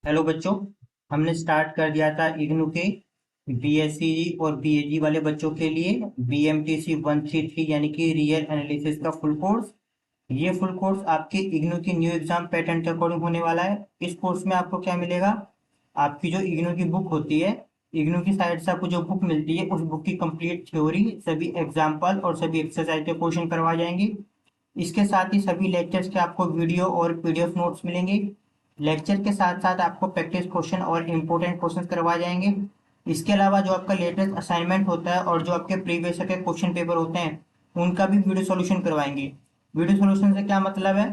Hello बच्चों। हमने start कर दिया था इग्नू के बीएससी और बीएजी वाले बच्चों के लिए बीएमटीसी 133 यानी कि रियल एनालिसिस का फुल कोर्स। ये फुल कोर्स आपके इग्नू की न्यू एग्जाम पैटर्न के अकॉर्डिंग होने वाला है। इस कोर्स में आपको क्या मिलेगा? आपकी जो इग्नू की बुक होती है, इग्नू की साइड से आपको जो बुक मिलती है उस बुक की कंप्लीट थ्योरी, सभी एग्जाम्पल और सभी एक्सरसाइज के क्वेश्चन करवाए जाएंगे। इसके साथ ही सभी लेक्चर्स के आपको वीडियो और पीडीएफ नोट्स मिलेंगे। लेक्चर के साथ साथ आपको प्रैक्टिस क्वेश्चन और इम्पोर्टेंट क्वेश्चन करवाए जाएंगे। इसके अलावा जो आपका लेटेस्ट असाइनमेंट होता है और जो आपके प्रीवियस के क्वेश्चन पेपर होते हैं उनका भी वीडियो सॉल्यूशन करवाएंगे। वीडियो सॉल्यूशन से क्या मतलब है?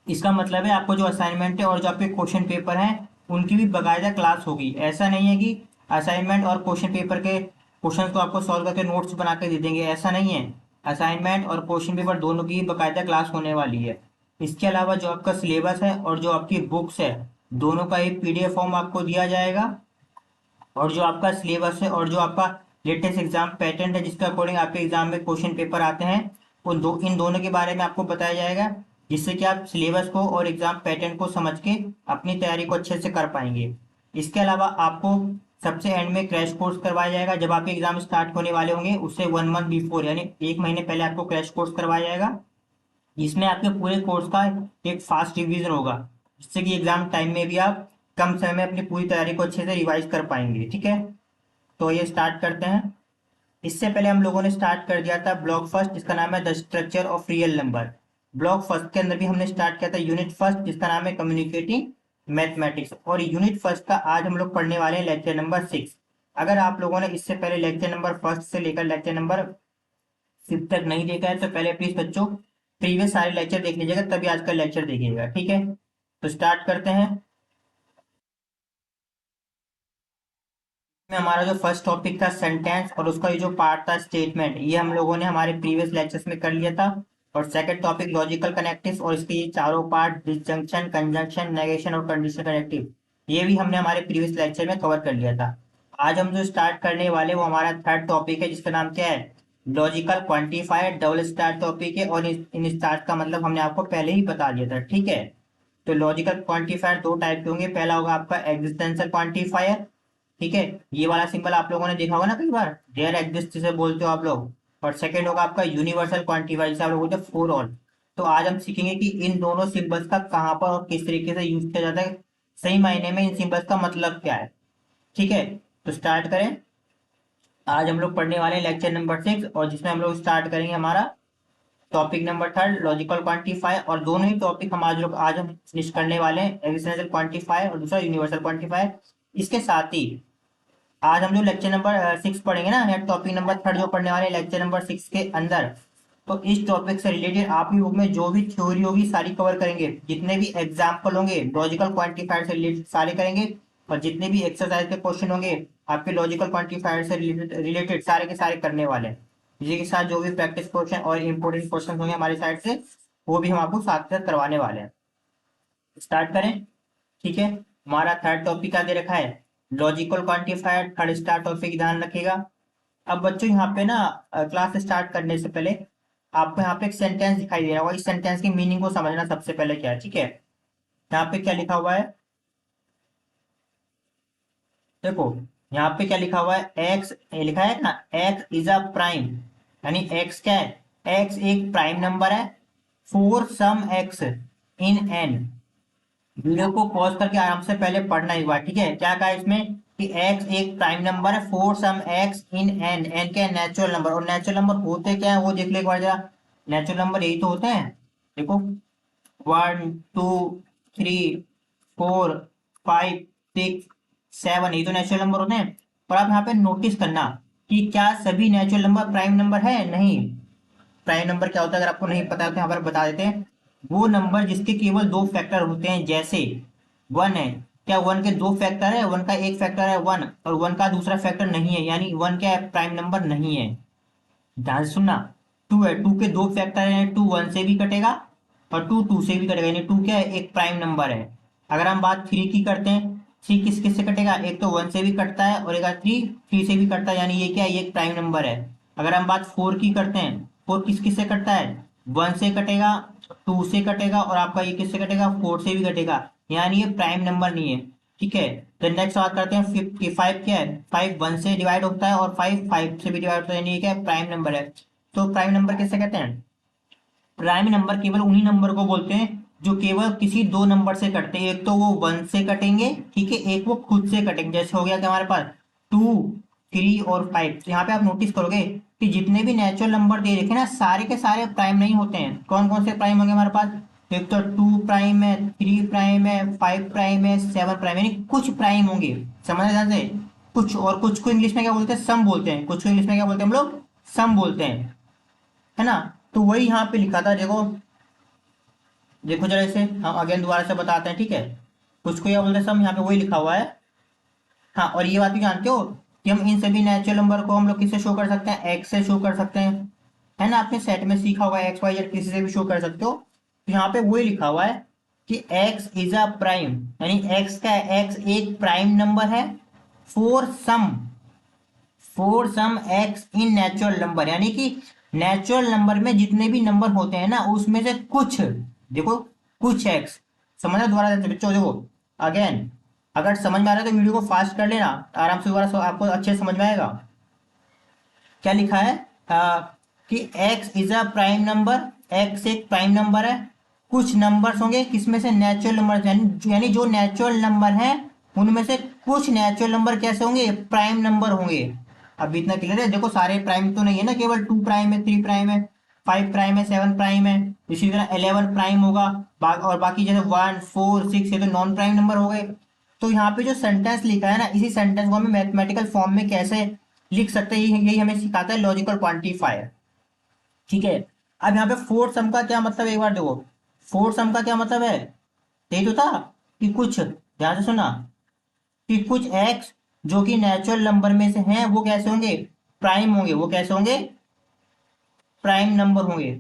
इसका मतलब है आपको जो असाइनमेंट है और जो आपके क्वेश्चन पेपर हैं उनकी भी बाकायदा क्लास होगी। ऐसा नहीं है कि असाइनमेंट और क्वेश्चन पेपर के क्वेश्चन को आपको सॉल्व करके नोट्स बना के दे देंगे, ऐसा नहीं है। असाइनमेंट और क्वेश्चन पेपर दोनों की बाकायदा क्लास होने वाली है। इसके अलावा जो आपका सिलेबस है और जो आपकी बुक्स है दोनों का एक पीडीएफ फॉर्म आपको दिया जाएगा। और जो आपका सिलेबस है और जो आपका लेटेस्ट एग्जाम पैटर्न है जिसके अकॉर्डिंग आपके एग्जाम में क्वेश्चन पेपर आते हैं इन दोनों के बारे में आपको बताया जाएगा, जिससे कि आप सिलेबस को और एग्जाम पैटर्न को समझ के अपनी तैयारी को अच्छे से कर पाएंगे। इसके अलावा आपको सबसे एंड में क्रैश कोर्स करवाया जाएगा। जब आपके एग्जाम स्टार्ट होने वाले होंगे उससे 1 मंथ बिफोर यानी 1 महीने पहले आपको क्रैश कोर्स करवाया जाएगा, जिसमें आपके पूरे कोर्स का एक फास्ट रिवीजन होगा, जिससे कि एग्जाम टाइम में भी आप कम समय में अपनी पूरी तैयारी को अच्छे से रिवाइज कर पाएंगे। ठीक है, तो ये स्टार्ट करते हैं। इससे पहले हम लोगों ने स्टार्ट कर दिया था ब्लॉक फर्स्ट, जिसका नाम है the structure of real number. Block first के अंदर भी हमने स्टार्ट किया था यूनिट फर्स्ट, जिसका नाम है कम्युनिकेटिंग मैथमेटिक्स। और यूनिट फर्स्ट का आज हम लोग पढ़ने वाले हैं लेक्चर नंबर 6। अगर आप लोगों ने इससे पहले लेक्चर नंबर फर्स्ट से लेकर लेक्चर नंबर 6 तक नहीं देखा है तो पहले प्लीज बच्चों प्रीवियस सारे लेक्चर देख लीजिएगा, तभी आज का लेक्चर देखिएगा। ठीक है, तो स्टार्ट करते हैं। में हमारा जो फर्स्ट टॉपिक था सेंटेंस और उसका ये जो पार्ट था स्टेटमेंट, ये हम लोगों ने हमारे प्रीवियस लेक्चर्स में कर लिया था। और सेकंड टॉपिक लॉजिकल कनेक्टिव्स और इसके ये चारों पार्ट डिसजंक्शन, कंजंक्शन, नेगेशन और कंडीशनल कनेक्टिव, ये भी हमने हमारे प्रीवियस लेक्चर में कवर कर लिया था। आज हम जो स्टार्ट करने वाले वो हमारा थर्ड टॉपिक है, जिसका नाम क्या है? Logical quantifier. Double star topic है और इन स्टार का मतलब हमने आपको पहले ही बता दिया था। ठीक है, तो लॉजिकल क्वांटिफायर दो टाइप के होंगे। पहला होगा आपका एग्जिस्टेंशियल क्वांटिफायर। ठीक है, ये वाला सिंबल आप लोगों ने देखा होगा ना कई बार, देयर एग्जिस्ट जिसे बोलते हो आप लोग। और सेकंड होगा आपका यूनिवर्सल क्वांटिफायर, जिसे आप लोग बोलते हैं फॉर ऑल। तो आज हम सीखेंगे कि इन दोनों सिंबल्स का कहाँ पर और किस तरीके से यूज किया जाता है, सही मायने में इन सिंबल्स का मतलब क्या है। ठीक है, तो स्टार्ट करें। आज हम लोग पढ़ने वाले हैं लेक्चर नंबर 6, और जिसमें हम लोग स्टार्ट करेंगे हमारा topic number third logical quantifier. और दोनों ही टॉपिक आज हम फिनिश करने वाले हैं, एग्जिस्टेंशियल क्वांटिफायर और दूसरा यूनिवर्सल क्वांटिफायर। इसके साथ ही आज हम जो लेक्चर नंबर 6 पढ़ेंगे ना, या टॉपिक नंबर थर्ड जो पढ़ने वाले लेक्चर नंबर 6 के अंदर, तो इस टॉपिक से रिलेटेड आप ही बुक में जो भी थ्योरी होगी सारी कवर करेंगे। जितने भी एग्जाम्पल होंगे लॉजिकल क्वांटिफायर से रिलेटेड सारे करेंगे। और जितने भी एक्सरसाइज के क्वेश्चन होंगे आपके लॉजिकल क्वांटिफायर से रिलेटेड सारे के सारे करने वाले हैं। इसी के साथ जो भी प्रैक्टिस क्वेश्चन और इंपॉर्टेंट क्वेश्चन होंगे हमारी साइड से, वो भी हम आपको साथ साथ करवाने वाले हैं। स्टार्ट करें। ठीक है, हमारा थर्ड टॉपिक आगे रखा है logical quantifier. Third star topic ध्यान रखिएगा। अब बच्चों यहाँ पे ना क्लास स्टार्ट करने से पहले आपको यहाँ पे एक सेंटेंस दिखाई दे रहा होगा। इस सेंटेंस की मीनिंग को समझना सबसे पहले क्या है। ठीक है, यहाँ पे क्या लिखा हुआ है देखो। यहाँ पे क्या लिखा हुआ है? एक्स लिखा है ना, एक्स इज अ प्राइम, यानी एक्स क्या है? एक्स एक प्राइम नंबर है for some X in N. Video को पॉज करके आराम से पहले पढ़ना एक बार। ठीक है, क्या कहा इसमें कि x एक प्राइम नंबर है for some x in N. N क्या है? Natural number. और नेचुरल नंबर होते क्या है वो देख ले एक बार जरा। नेचुरल नंबर यही तो होते हैं, देखो 1 2 3 4 5 6 7, यही तो नेचुरल नंबर होते हैं। पर आप यहाँ पे नोटिस करना कि क्या सभी नेचुरल नंबर प्राइम नंबर है? नहीं। प्राइम नंबर क्या होता है अगर आपको नहीं पता है तो यहाँ पर बता देते हैं। वो नंबर जिसके केवल दो फैक्टर होते हैं, जैसे वन है। क्या वन के दो फैक्टर है? वन का एक फैक्टर है वन, और वन का दूसरा फैक्टर नहीं है, यानी वन क्या है? प्राइम नंबर नहीं है। ध्यान से सुनना। टू है, टू के दो फैक्टर है, टू वन से भी कटेगा और टू टू से भी कटेगा, यानी टू क्या है? एक प्राइम नंबर है। अगर हम बात थ्री की करते हैं, थ्री किस किस से कटेगा? एक तो वन से भी कटता है और एक थ्री थ्री से भी कटता है, यानी ये क्या है? ये एक प्राइम नंबर है। अगर हम बात फोर की करते हैं, फोर किस किस से कटता है? वन से कटेगा टू से कटेगा और आपका ये किससे कटेगा, फोर से भी कटेगा, यानी ये प्राइम नंबर नहीं है। ठीक है, तो नेक्स्ट बात करते हैं 55 क्या है, 5 1 से डिवाइड होता है और 5 5 से भी डिवाइड होता है, यानी ये क्या है, प्राइम नंबर है। तो प्राइम नंबर किससे कहते हैं, प्राइम नंबर केवल उन्हीं नंबर को बोलते हैं जो केवल किसी दो नंबर से कटते हैं, एक तो वो वन से कटेंगे, ठीक है, एक वो खुद से कटेंगे। जैसे हो गया कि हमारे पास टू, थ्री और फाइव। तो यहाँ पे आप नोटिस करोगे कि जितने भी नेचुरल नंबर दे रखे ना, सारे के सारे प्राइम नहीं होते हैं। कौन कौन से प्राइम होंगे हमारे पास, एक तो टू प्राइम है, थ्री प्राइम है, फाइव प्राइम है, सेवन प्राइम, यानी कुछ प्राइम होंगे। समझ ध्यान से, कुछ, और कुछ को इंग्लिश में क्या बोलते हैं, सम बोलते हैं। कुछ को इंग्लिश में क्या बोलते हैं हम लोग, सम बोलते हैं, है ना। तो वही यहाँ पे लिखा था, देखो देखो जरा इसे हम अगेन दोबारा से बताते हैं, ठीक है। कुछ को क्या बोलते हैं, सम, यहाँ पे वही लिखा हुआ है। हाँ, और ये बात भी जानते हो कि हम इन सभी नेचुरल नंबर को हम लोग किससे शो कर सकते हैं, एक्स से शो कर सकते हैं, है ना। आपने सेट में सीखा होगा एक्स वाई जेड किसी से भी शो कर सकते हो। तो यहाँ पे वही लिखा हुआ है कि एक्स इज अ प्राइम, यानी एक्स का, एक्स एक प्राइम नंबर है for some, for some X in natural number, यानी कि नेचुरल नंबर में जितने भी नंबर होते हैं ना, उसमें से कुछ, देखो कुछ एक्स। समझना दोबारा से बच्चों, देखो अगेन, अगर समझ में आ रहा है तो वीडियो को फास्ट कर लेना, आराम से दोबारा आपको अच्छे से समझ में आएगा। क्या लिखा है, कि X is a prime number, x एक प्राइम नंबर है, कुछ नंबर्स होंगे किसमें से, नेचुरल नंबर, यानी जो नेचुरल नंबर हैं उनमें से कुछ नेचुरल नंबर कैसे होंगे, प्राइम नंबर होंगे। अब इतना क्लियर है, देखो सारे प्राइम तो नहीं है ना, केवल टू प्राइम है, थ्री प्राइम है, फाइव प्राइम है, सेवन प्राइम है, इसी तरह 11 प्राइम होगा, और बाकी जैसे वन फोर सिक्स, ये तो नॉन प्राइम नंबर हो गए। तो यहाँ पे जो सेंटेंस लिखा है ना, इसी सेंटेंस को हमें मैथमेटिकल फॉर्म में कैसे लिख सकते हैं, यही हमें सिखाता है लॉजिकल क्वांटिफायर। ठीक है, अब यहाँ पे फोर सम का क्या मतलब, एक बार देखो, फोर सम का क्या मतलब है, यही तो था कि कुछ, ध्यान से सुना, कि कुछ एक्स जो कि नेचुरल नंबर में से हैं वो कैसे होंगे, प्राइम होंगे, वो कैसे होंगे, प्राइम नंबर होंगे।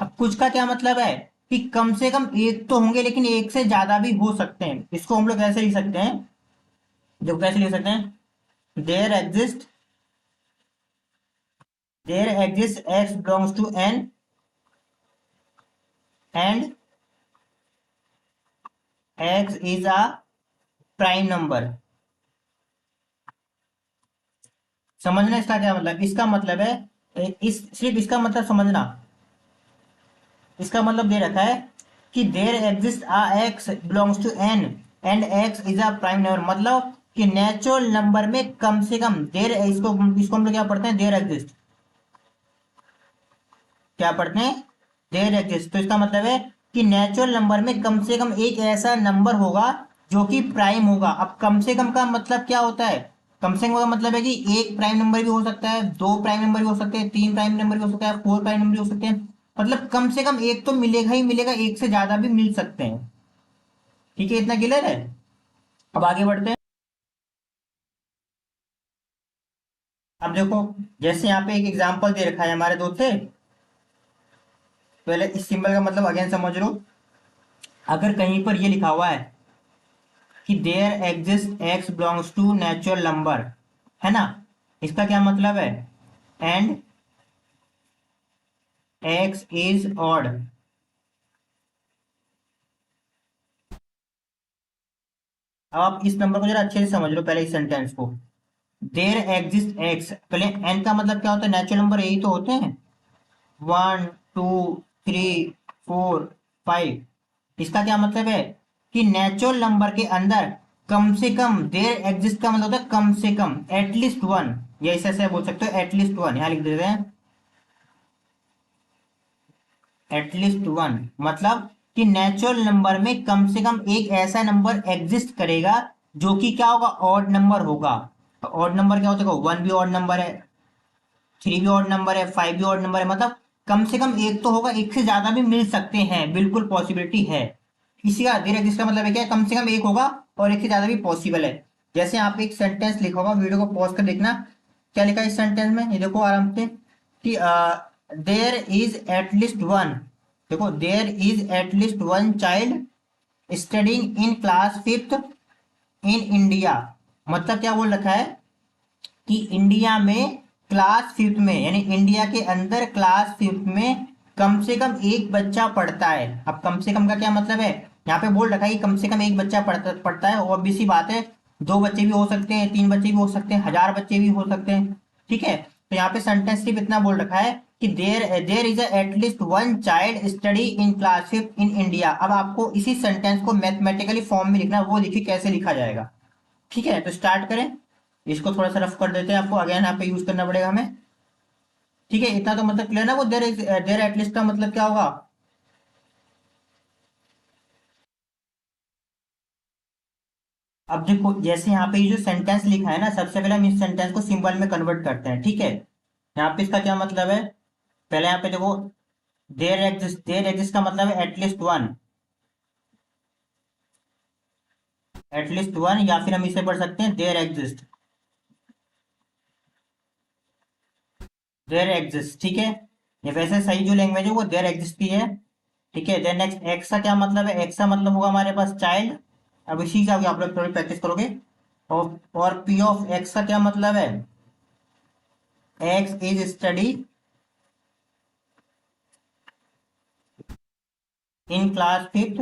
अब कुछ का क्या मतलब है, कि कम से कम एक तो होंगे, लेकिन एक से ज्यादा भी हो सकते हैं। इसको हम लोग कैसे लिख सकते हैं, देखो कैसे लिख सकते हैं, there exist, x belongs to n and x is a prime number। समझना इसका क्या मतलब, इसका मतलब है, इस सिर्फ इसका मतलब समझना, इसका मतलब दे रखा है कि there exist a x belongs to n and x is a prime number, मतलब कि नेचुरल नंबर में कम से कम देयर, इसको इसको हम लोग क्या पढ़ते हैं, देयर एग्जिस्ट, क्या पढ़ते हैं, देयर एग्जिस्ट। तो इसका मतलब है कि नेचुरल नंबर में कम से कम एक ऐसा नंबर होगा जो कि प्राइम होगा। अब कम से कम का मतलब क्या होता है, कम से कम का मतलब है कि एक प्राइम नंबर भी हो सकता है, दो प्राइम नंबर भी हो सकते हैं, तीन प्राइम नंबर भी हो सकता है, फोर प्राइम नंबर भी हो सकते हैं, मतलब कम से कम एक तो मिलेगा ही मिलेगा, एक से ज्यादा भी मिल सकते हैं। ठीक है, इतना क्लियर है। अब आगे बढ़ते हैं। अब देखो, जैसे यहाँ पे एक एग्जांपल दे रखा है हमारे दोस्त से, पहले इस सिंबल का मतलब अगेन समझ लो। अगर कहीं पर ये लिखा हुआ है कि there exist x belongs to natural number, है ना, इसका क्या मतलब है, एंड एक्स इज ऑड। अब आप इस नंबर को जरा अच्छे से समझ लो, पहले इस सेंटेंस को, देयर एग्जिस्ट एक्स, पहले एन का मतलब क्या होता है, नेचुरल नंबर यही तो होते हैं, one two three four five. इसका क्या मतलब है कि नेचुरल नंबर के अंदर कम से कम, देयर एग्जिस्ट का मतलब होता है कम से कम, एटलीस्ट वन, या ऐसे बोल सकते हो एटलीस्ट वन, यहां लिख देते हैं एटलीस्ट वन, मतलब कि नेचुरल नंबर में कम से कम एक ऐसा नंबर एग्जिस्ट करेगा जो कि क्या होगा, ऑड नंबर होगा। ऑड नंबर क्या होता है, वन भी ऑड नंबर है, थ्री भी ऑड नंबर है, फाइव भी ऑड नंबर है, मतलब कम से कम एक तो होगा, एक से ज्यादा भी मिल सकते हैं, बिल्कुल पॉसिबिलिटी है। इसी का धीरे जिसका मतलब है क्या, कम से कम एक होगा और एक से ज्यादा भी पॉसिबल है। जैसे आप एक सेंटेंस लिखा होगा, वीडियो को पॉज कर देखना, क्या लिखा है इस सेंटेंस में, ये देखो आराम से, कि देयर इज एटलीस्ट वन, देखो there is at least one child studying in class fifth in India. मतलब क्या बोल रखा है कि इंडिया में क्लास फिफ्थ में, यानी इंडिया के अंदर क्लास फिफ्थ में कम से कम एक बच्चा पढ़ता है। अब कम से कम का क्या मतलब है, यहाँ पे बोल रखा है कि कम से कम एक बच्चा पढ़ता है, और भी सी बात है, दो बच्चे भी हो सकते हैं, तीन बच्चे भी हो सकते हैं, हजार बच्चे भी हो सकते हैं। ठीक है, तो यहाँ पे सेंटेंस सिर्फ इतना बोल रखा है कि there is at least one child study in class fifth in India. अब आपको इसी सेंटेंस को मैथमेटिकली फॉर्म में लिखना है, वो देखिए कैसे लिखा जाएगा। ठीक है, तो स्टार्ट करें। इसको थोड़ा सा रफ कर देते हैं, आपको अगेन यहाँ पे यूज करना पड़ेगा हमें। ठीक है, इतना तो मतलब क्लियर ना, वो देर एटलीस्ट का मतलब क्या होगा। अब देखो, जैसे यहाँ पे ये जो सेंटेंस लिखा है ना, सबसे पहले हम इस सेंटेंस को सिंबल में कन्वर्ट करते हैं। ठीक है, यहाँ पे इसका क्या मतलब है, पहले यहाँ पे देखो, देर एग्जिस्ट का मतलब है एटलीस्ट वन, एटलीस्ट वन, या फिर हम इसे पढ़ सकते हैं देर एग्जिस्ट, देर एग्जिस्ट। ठीक है, ये वैसे सही जो लैंग्वेज है वो देर एग्जिस्ट की है। ठीक है, देन नेक्स्ट एक्स का क्या मतलब है, एक्स का मतलब होगा हमारे पास चाइल्ड। अब इसी से आप लोग थोड़ी प्रैक्टिस करोगे। और पी ऑफ एक्स का क्या मतलब है, x is study in class fifth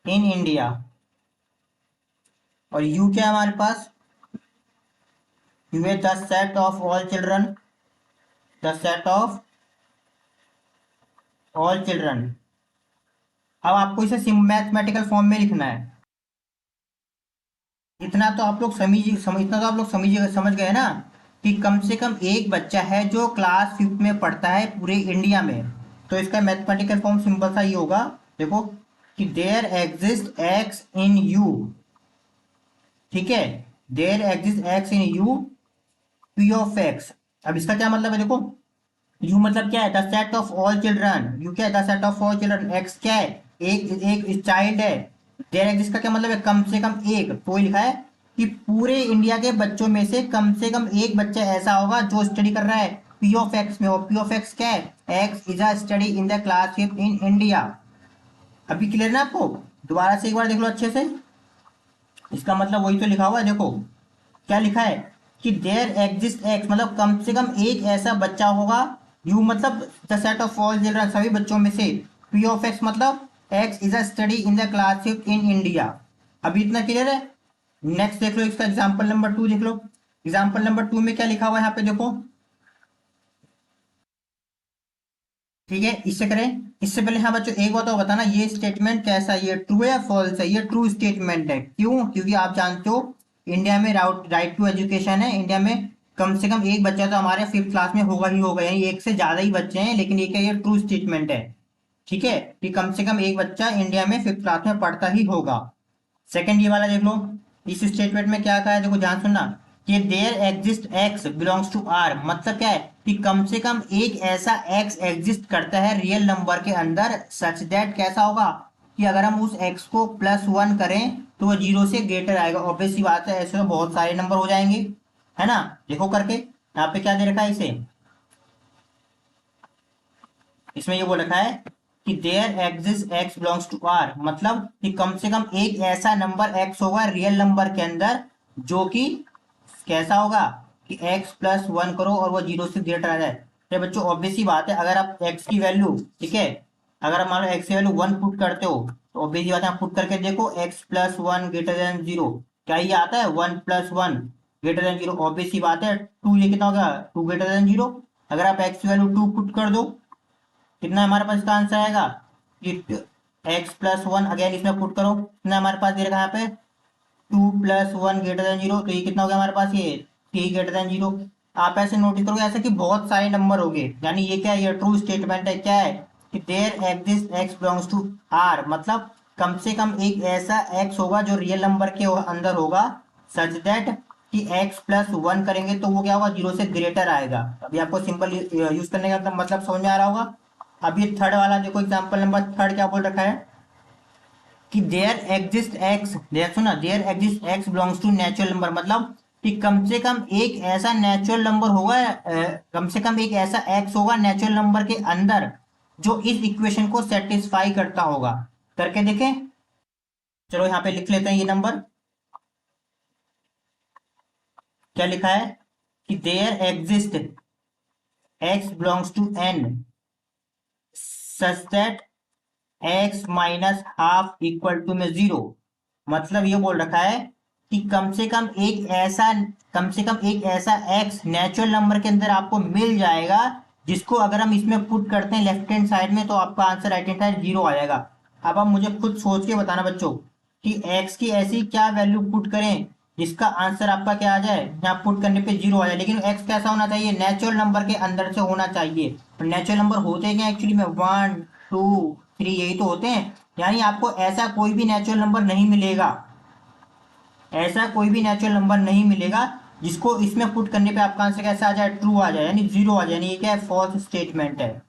in India. और यू क्या है हमारे पास, यू है the set of all children, the set of all children. अब आपको इसे मैथमेटिकल फॉर्म में लिखना है। इतना तो आप लोग इतना तो आप लोग समझ गए ना, कि कम से कम एक बच्चा है जो क्लास फिफ्थ में पढ़ता है पूरे इंडिया में। तो इसका मैथमेटिकल फॉर्म सिंपल सा ये होगा, देखो, कि there exist X in U. ठीक है, there exist X in U P of X. अब इसका क्या मतलब है, देखो, यू मतलब क्या है, the set of all children, you क्या है, the set of all children, x क्या है, एक एक चाइल्ड है। देयर एग्जिस्ट का क्या मतलब है, कम से कम एक, तो ये लिखा है कि पूरे इंडिया के बच्चों में से कम से कम एक बच्चा ऐसा होगा जो स्टडी कर रहा है पी ऑफ एक्स में। और पी ऑफ एक्स क्या है, x is a study in the class fifth in India. अभी क्लियर ना आपको, दोबारा से एक बार देख लो अच्छे से। इसका मतलब वही तो लिखा हुआ है, देखो क्या लिखा है, कि देयर एग्जिस्ट एक्स मतलब कम से कम एक ऐसा बच्चा होगा, यू मतलब the set of all children सभी बच्चों में से, पी ऑफ एक्स मतलब x is a study in the class fifth in India. अभी इतना क्लियर है। नेक्स्ट देख लो, इसका एग्जाम्पल नंबर टू देख लो। एग्जाम्पल नंबर टू में क्या लिखा हुआ है यहाँ पे देखो। ठीक है, इससे करें, इससे पहले हाँ बच्चों एक बात और बताना, ये स्टेटमेंट कैसा है, ये ट्रू है या फॉल्स है, ये ट्रू स्टेटमेंट है। क्यों, क्योंकि आप जानते हो इंडिया में राइट टू एजुकेशन है, इंडिया में कम से कम एक बच्चा तो हमारे फिफ्थ क्लास में होगा ही होगा, यानी एक से ज्यादा ही बच्चे हैं, लेकिन ये ट्रू स्टेटमेंट है। ठीक है, कि कम से कम एक बच्चा इंडिया में फिफ्थ क्लास में पढ़ता ही होगा। सेकंड ये वाला देख लो, इस स्टेटमेंट में क्या कहा है, देखो ध्यान सुनना, कि there exist x belongs to R, मतलब क्या है, कि कम से कम एक ऐसा एक्स एग्जिस्ट करता है रियल नंबर के अंदर, सच दैट कैसा होगा, कि अगर हम उस एक्स को प्लस वन करें तो वो जीरो से ग्रेटर आएगा। ऑब्वियस सी बात है, ऐसे तो बहुत सारे नंबर हो जाएंगे, है ना। देखो करके, यहाँ पे क्या दे रखा है इसे, इसमें ये बोल रखा है कि there exist x belongs to R, मतलब कि कम से कम एक ऐसा नंबर एक्स होगा रियल नंबर के अंदर, जो कि कैसा होगा, कि एक्स प्लस वन करो और वो जीरो से ग्रेटर आ जाए। तो बच्चों ऑब्वियस ही बात है, अगर आप एक्स की वैल्यू, ठीक है, अगर आप मान लो एक्स की वैल्यू वन पुट करते हो, तो ऑब्वियस ही बात है, आप पुट करके देखो x plus one greater than zero, क्या ये आता है, one plus one greater than zero. Obvious ही बात है, टू ये कितना होगा, टू ग्रेटर देन जीरो। अगर आप एक्स की वैल्यू टू पुट कर दो, कितना हमारे पास इसका आंसर आएगा, कि एक्स प्लस वन, अगेन इसमें पुट करो, कितना हमारे पास दे रखा है यहाँ पे, two plus one greater than zero, तो ये कितना हो गया हमारे पास, ये थ्री ग्रेटर देन जीरो। आप ऐसे नोटिस करोगे ऐसे कि बहुत सारे नंबर हो गए, यानी ये क्या है, ये ट्रू स्टेटमेंट है, क्या है, कि there exist x belongs to R, मतलब कम से कम एक ऐसा एक्स होगा जो रियल नंबर के अंदर होगा, सच दैट कि एक्स प्लस वन करेंगे तो वो क्या होगा, जीरो से ग्रेटर आएगा। अभी आपको सिंपल यूज करने का मतलब समझ में आ रहा होगा। अब ये थर्ड वाला देखो, एग्जाम्पल नंबर थर्ड क्या बोल रखा है, कि देयर एग्जिस्ट एक्स, देयर सुना, there exist x belongs to natural number, मतलब कि कम से कम एक ऐसा नेचुरल नंबर होगा, कम से कम एक ऐसा एक्स होगा नेचुरल नंबर के अंदर जो इस इक्वेशन को सेटिस्फाई करता होगा। करके देखें, चलो यहाँ पे लिख लेते हैं ये नंबर, क्या लिखा है, कि there exist x belongs to n such that x minus half equal to में 0। मतलब ये बोल रखा है कि कम से कम एक ऐसा x नेचुरल नंबर के अंदर आपको मिल जाएगा जिसको अगर हम इसमें पुट करते हैं लेफ्ट हैंड साइड में तो आपका आंसर राइट हैंड साइड 0 आ जाएगा। अब आप मुझे खुद सोच के बताना बच्चों कि x की ऐसी क्या वैल्यू पुट करें जिसका आंसर आपका क्या आ जाए, यहाँ पुट करने पे 0 आ जाए। लेकिन x कैसा होना चाहिए, नेचुरल नंबर के अंदर से होना चाहिए। और नेचुरल नंबर होते क्या एक्चुअली में, 1 2 3 यही तो होते हैं। यानी आपको ऐसा कोई भी नेचुरल नंबर नहीं मिलेगा, ऐसा कोई भी नेचुरल नंबर नहीं मिलेगा जिसको इसमें पुट करने पे आपका आंसर कैसा आ जाए, ट्रू आ जाए, यानी 0 आ जाए। यानी ये क्या है, फॉल्स स्टेटमेंट है।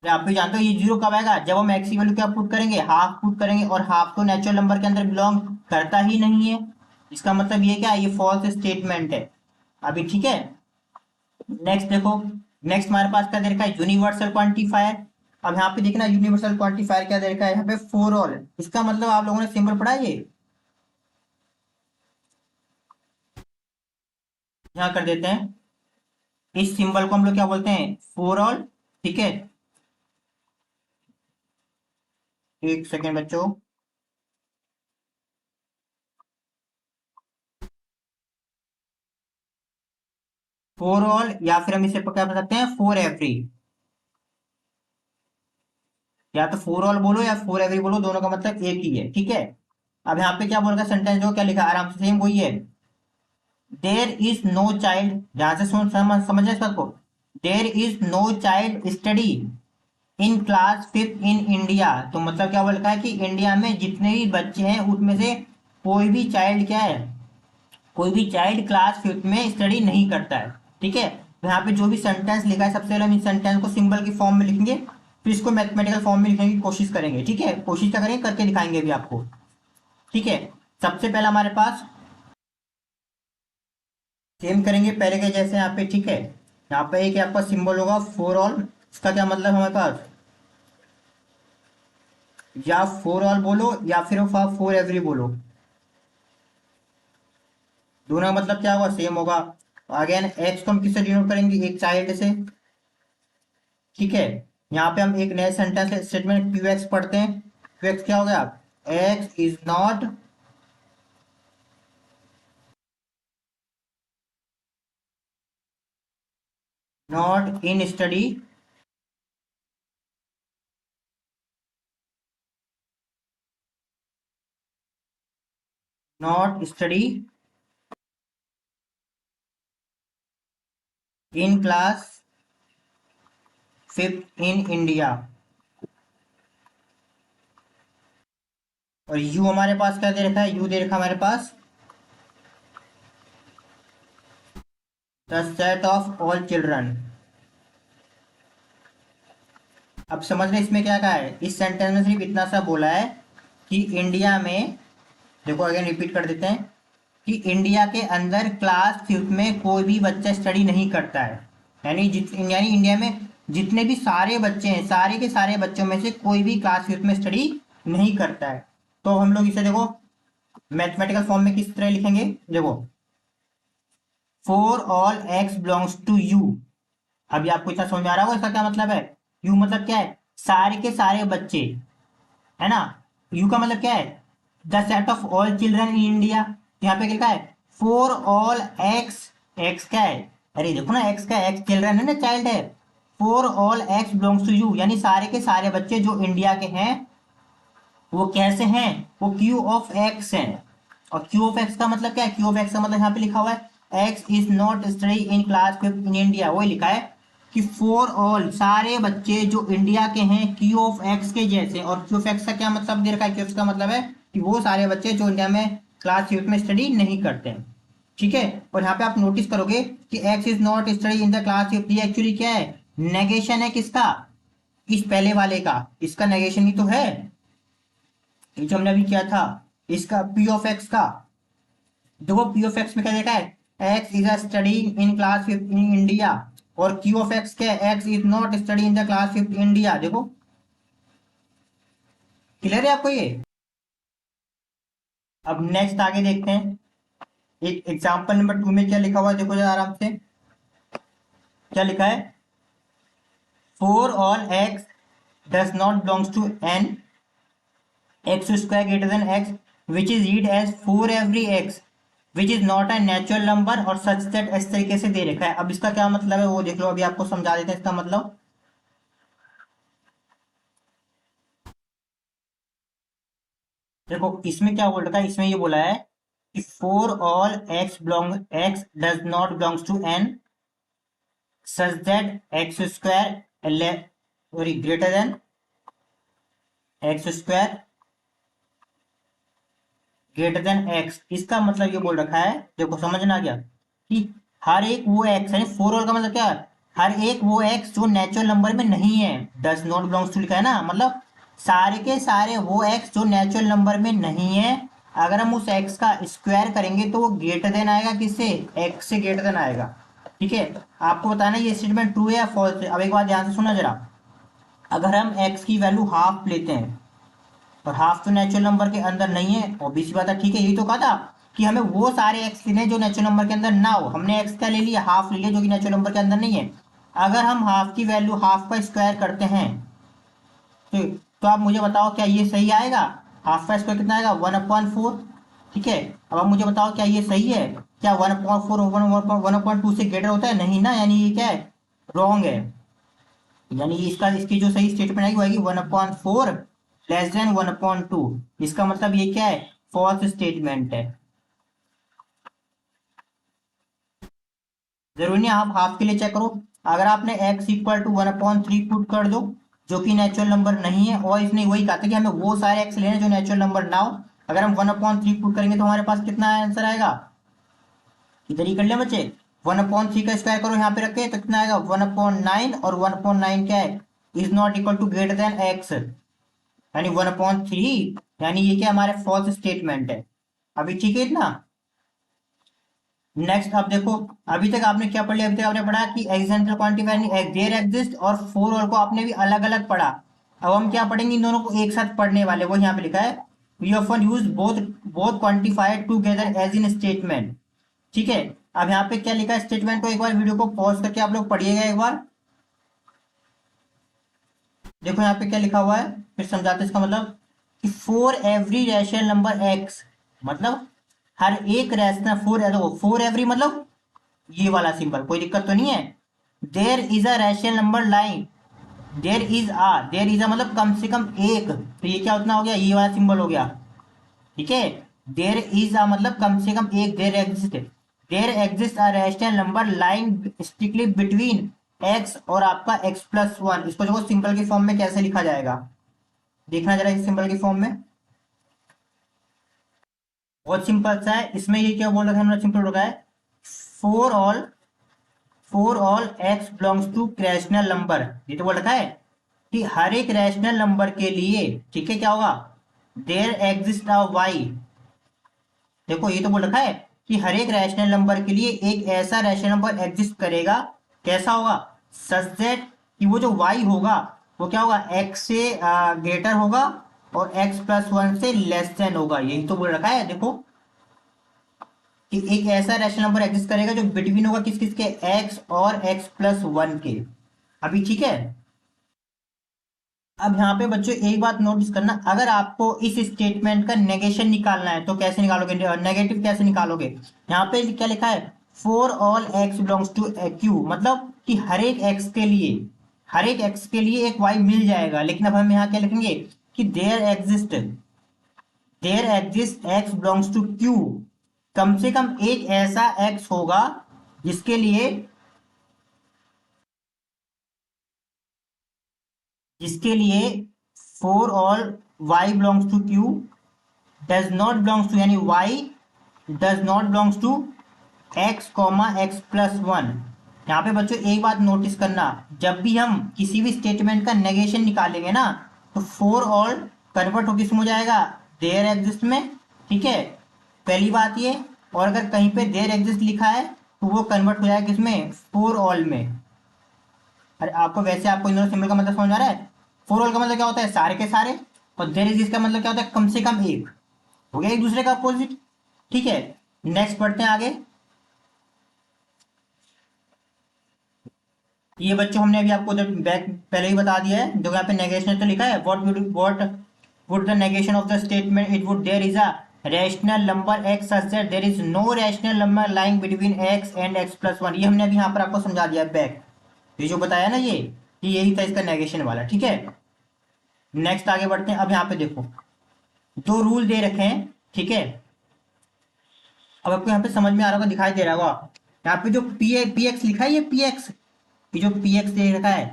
आप भी जानते हो ये 0 कब आएगा, जब हम एक्स की वैल्यू क्या पुट करेंगे, हाफ पुट करेंगे, और हाफ तो नेचुरल नंबर के अंदर बिलोंग करता ही नहीं है। इसका मतलब ये क्या है, ये फॉल्स स्टेटमेंट है। अभी ठीक है, नेक्स्ट देखो। नेक्स्ट हमारे पास क्या दे रखा है, यूनिवर्सल क्वांटिफायर। अब यहाँ पे देखना यूनिवर्सल क्वांटिफायर क्या दे रखा है, यहाँ पे फॉर ऑल। इसका मतलब आप लोगों ने सिंबल पढ़ा है ये, यहाँ कर देते हैं। इस सिंबल को हम लोग क्या बोलते हैं, फॉर ऑल। ठीक है, एक सेकेंड बच्चों। फॉर ऑल, या फिर हम इसे क्या बता सकते हैं, फॉर एवरी। या तो फॉर ऑल बोलो या फॉर एवरी बोलो, दोनों का मतलब एक ही है। ठीक है, अब यहाँ पे क्या बोल रखा है सेंटेंस, जो क्या लिखा है आराम से सेम वही है। देर इज नो चाइल्ड, ध्यान से सुन समझ इस बात को। There is no child study in class fifth in India. तो मतलब क्या बोल रखा है कि इंडिया में जितने भी बच्चे हैं उसमें से कोई भी चाइल्ड क्या है, कोई भी चाइल्ड क्लास फिफ्थ में स्टडी नहीं करता है। ठीक है, तो यहाँ पे जो भी सेंटेंस लिखा है सबसे पहले हम इस सेंटेंस को सिंबल की फॉर्म में लिखेंगे, फिर इसको मैथमेटिकल फॉर्म में लिखने की कोशिश करेंगे। ठीक है, कोशिश क्या करेंगे, करके दिखाएंगे भी आपको। ठीक है, सबसे पहला हमारे पास सेम करेंगे पहले के जैसे यहाँ पे। ठीक है, यहाँ पे एक आपका सिंबल होगा फॉर ऑल। इसका क्या मतलब हमारे पास, या फॉर ऑल बोलो या फिर फॉर एवरी बोलो, दोनों का मतलब क्या होगा, सेम होगा। अगेन एक्स को हम किससे डिनोट करेंगे, एक चाइल्ड से। ठीक है, यहाँ पे हम एक नए सेंटेंस स्टेटमेंट क्यू एक्स पढ़ते हैं। क्यू एक्स क्या हो गया, x is not in study not study in class fifth in India. और यू हमारे पास क्या दे रखा है, यू दे रखा है हमारे पास the set of all children. अब समझ रहे इसमें क्या कहा है, इस सेंटेंस में सिर्फ इतना सा बोला है कि इंडिया में, देखो अगेन रिपीट कर देते हैं, कि इंडिया के अंदर क्लास फिफ्थ में कोई भी बच्चा स्टडी नहीं करता है। यानी इंडिया में जितने भी सारे बच्चे हैं, सारे के सारे बच्चों में से कोई भी क्लास फिफ्थ में स्टडी नहीं करता है। तो हम लोग इसे देखो मैथमेटिकल फॉर्म में किस तरह लिखेंगे, देखो for all x belongs to U. अभी आपको इतना समझ में आ रहा होगा इसका क्या मतलब है। यू मतलब क्या है, सारे के सारे बच्चे, है ना। यू का मतलब क्या है, the set of all children in India. यहाँ पे क्या लिखा है, फॉर ऑल एक्स। एक्स क्या है, अरे देखो ना, एक्स का एक्स चिल्ड्रन है ना, चाइल्ड है। For all x belongs to U, यानी सारे के सारे बच्चे जो इंडिया के हैं वो कैसे हैं, वो क्यू ऑफ एक्स हैं। और क्यू ऑफ एक्स का मतलब क्या है, क्यू ऑफ एक्स का मतलब यहाँ पे लिखा हुआ है x is not study in class fifth in India. वही लिखा है कि फॉर ऑल सारे बच्चे जो इंडिया के हैं क्यू ऑफ एक्स के जैसे। और क्यू ऑफ एक्स का क्या मतलब दे रखा है, क्यू का मतलब है कि वो सारे बच्चे जो इंडिया में क्लास फिफ्थ में स्टडी नहीं करते हैं। ठीक है, और यहाँ पे आप नोटिस करोगे कि X is not study in the class fifth, ये एक्चुअली क्या है, नेगेशन है किसका, इस पहले वाले का। इसका नेगेशन ही तो है, ये जो हमने अभी किया था, इसका पी ऑफ एक्स का। देखो पी ऑफ एक्स में क्या देखा है, x is study in class fifth in India. और क्यू ऑफ एक्स क्या है, x is not study in the class fifth India. देखो क्लियर है आपको ये। अब नेक्स्ट आगे देखते हैं। एक एग्जाम्पल नंबर 2 में क्या लिखा हुआ है, देखो जरा आराम से। क्या लिखा है? For all x does not belongs to N x square greater than x which is read as for every x which is not a natural number और सच दैट इस तरीके से दे रखा है। अब इसका क्या मतलब है वो देख लो, अभी आपको समझा देते हैं इसका मतलब। देखो इसमें क्या बोल रखा है, इसमें ये बोला है कि for all x does not belongs to N such that x square greater than x square greater than x. इसका मतलब ये बोल रखा है, देखो समझना क्या, कि हर एक वो एक्स है, फोर ऑल का मतलब क्या है, हर एक वो एक्स जो नेचुरल नंबर में नहीं है, डज नॉट बिलोंग्स टू लिखा है ना, मतलब सारे के सारे वो एक्स जो नेचुरल नंबर में नहीं है, अगर हम उस एक्स का स्क्वायर करेंगे तो वो ग्रेटर देन आएगा, किससे? एक्स से ग्रेटर देन आएगा। ठीक है, आपको बताना ये स्टेटमेंट ट्रू है या फॉल्स है। अब एक बात ध्यान से सुना जरा, अगर हम एक्स की वैल्यू हाफ लेते हैं और हाफ तो नेचुरल नंबर के अंदर नहीं है, ऑब्वियस बात है, ठीक है, यही तो कहा था कि हमें वो सारे एक्स लेने जो नेचुरल नंबर के अंदर ना हो। हमने एक्स का ले लिया, हाफ ले लिया जो कि नेचुरल नंबर के अंदर नहीं है। अगर हम हाफ की वैल्यू हाफ का स्क्वायर करते हैं तो आप मुझे बताओ क्या ये सही आएगा? हाफ का स्क्वायर कितना आएगा? 1/4। ठीक है, अब आप मुझे बताओ क्या ये सही है? क्या 1/4 1/2 से ग्रेटर होता है? नहीं ना, यानी ये क्या है, रॉन्ग है। यानी इसका इसकी जो सही स्टेटमेंट आएगी वो आएगी 1/4 लेस देन 1/2। इसका मतलब ये क्या है, फॉल्स स्टेटमेंट है। जरूरी नहीं आप हाफ के लिए चेक करो, अगर आपने x इक्वल टू 1/3 पुट कर दो जो कि नेचुरल नंबर नहीं है, और इसने वही कहा था कि हमें वो सारे x लेने जो नेचुरल नंबर ना हो, अगर हम 1/3 पुट करेंगे तो हमारे पास कितना आंसर आएगा? इधर ही कर ले बच्चे, 1/3 का स्क्वायर करो यहाँ पे रखे तो कितना आएगा? 1/9, और 1/9 क्या है, is not equal to greater than x, यानी 1/3। यानी ये क्या हमारे फॉल्स स्टेटमेंट है। अभी ठीक है इतना। नेक्स्ट अब देखो, अभी तक आपने क्या पढ़ लिया, अभी तक आपने पढ़ा कि एक्सिडेंटल क्वांटिफायर देयर एग्जिस्ट और फोर और को आपने भी अलग अलग पढ़ा। अब हम क्या पढ़ेंगे, इन दोनों को एक साथ पढ़ने वाले, वो यहाँ पे लिखा है we often use both both quantifier together as in statement. ठीक है, अब यहाँ पे क्या लिखा है स्टेटमेंट को एक बार वीडियो को पॉज करके आप लोग पढ़िएगा एक बार। देखो यहाँ पे क्या लिखा हुआ है, फिर समझाते हैं इसका मतलब, कि for every rational number x, मतलब हर एक रैशनल फोर एवरी मतलब ये वाला सिंबल, कोई दिक्कत तो नहीं है। There is a rational number line, there is a मतलब कम से कम एक, तो ये क्या उतना हो गया, ये वाला सिंबल हो गया। ठीक है, देर इज अ मतलब कम से कम एक, there exist a rational number line strictly between x और आपका x+1। इसको देखो सिंपल के फॉर्म में कैसे लिखा जाएगा, देखना जरा इस सिंपल के फॉर्म में। बहुत सिंपल सा है, इसमें ये क्या बोल रखा है, हमने सिंपल रखा है four all x belongs to rational number. ये तो बोल रखा है कि हर एक रैशनल नंबर के लिए, ठीक है, क्या होगा, देयर एग्जिस्ट अ वाई। देखो ये तो बोल रखा है कि हर एक रैशनल नंबर के लिए एक ऐसा रैशनल नंबर एग्जिस्ट करेगा, कैसा होगा, सच दैट कि वो जो वाई होगा वो क्या होगा, एक्स से ग्रेटर होगा और x+1 से लेस देन होगा। यही तो बोल रखा है देखो, कि एक ऐसा रैशनल नंबर एग्जिस्ट करेगा जो बिटवीन होगा किस किस के, x और x+1 के। अभी ठीक है। अब यहाँ पे बच्चों एक बात नोटिस करना, अगर आपको इस स्टेटमेंट का नेगेशन निकालना है तो कैसे निकालोगे, नेगेटिव कैसे निकालोगे? यहाँ पे क्या लिखा है, for all x belongs to Q, मतलब कि हर एक एक्स के लिए एक वाई मिल जाएगा। लेकिन अब हम यहाँ क्या लिखेंगे कि there exist x belongs to Q, कम से कम एक ऐसा एक्स होगा जिसके लिए जिसके लिए for all y belongs to Q does not belongs to, यानी y does not belongs to x, x+1। यहाँ पे बच्चों एक बात नोटिस करना, जब भी हम किसी भी स्टेटमेंट का नेगेशन निकालेंगे ना, तो फॉर ऑल कन्वर्ट हो किस में हो जाएगा, देयर एग्जिस्ट में। ठीक है, पहली बात ये, और अगर कहीं पे देयर एग्जिस्ट लिखा है तो वो कन्वर्ट हो जाएगा किसमें, फॉर ऑल में। अरे आपको वैसे आपको इन दोनों सिंबल का मतलब समझ आ रहा है? फॉर ऑल का मतलब क्या होता है, सारे के सारे, और देयर इज इसका मतलब क्या होता है, कम से कम एक। हो गया एक दूसरे का अपोजिट। ठीक है, नेक्स्ट पढ़ते हैं आगे। ये बच्चों हमने अभी आपको उधर बैक पहले ही बता दिया है, जो यहाँ पे नेगेशन तो लिखा है, what would the negation of the statement, it would there is a rational number x such that there is no rational number lying between x and x+1। ये हमने अभी यहाँ पर आपको समझा दिया बैक, ये जो बताया ना ये कि यही था इसका नेगेशन वाला, ठीक है। नेक्स्ट आगे बढ़ते हैं। अब यहाँ पे देखो दो रूल दे रखे हैं, ठीक है। अब आपको यहाँ पे समझ में आ रहा होगा, दिखाई दे रहा होगा यहाँ पे जो पी एक्स लिखा है, ये पी एक्स, ये जो पी एक्स दे रखा है,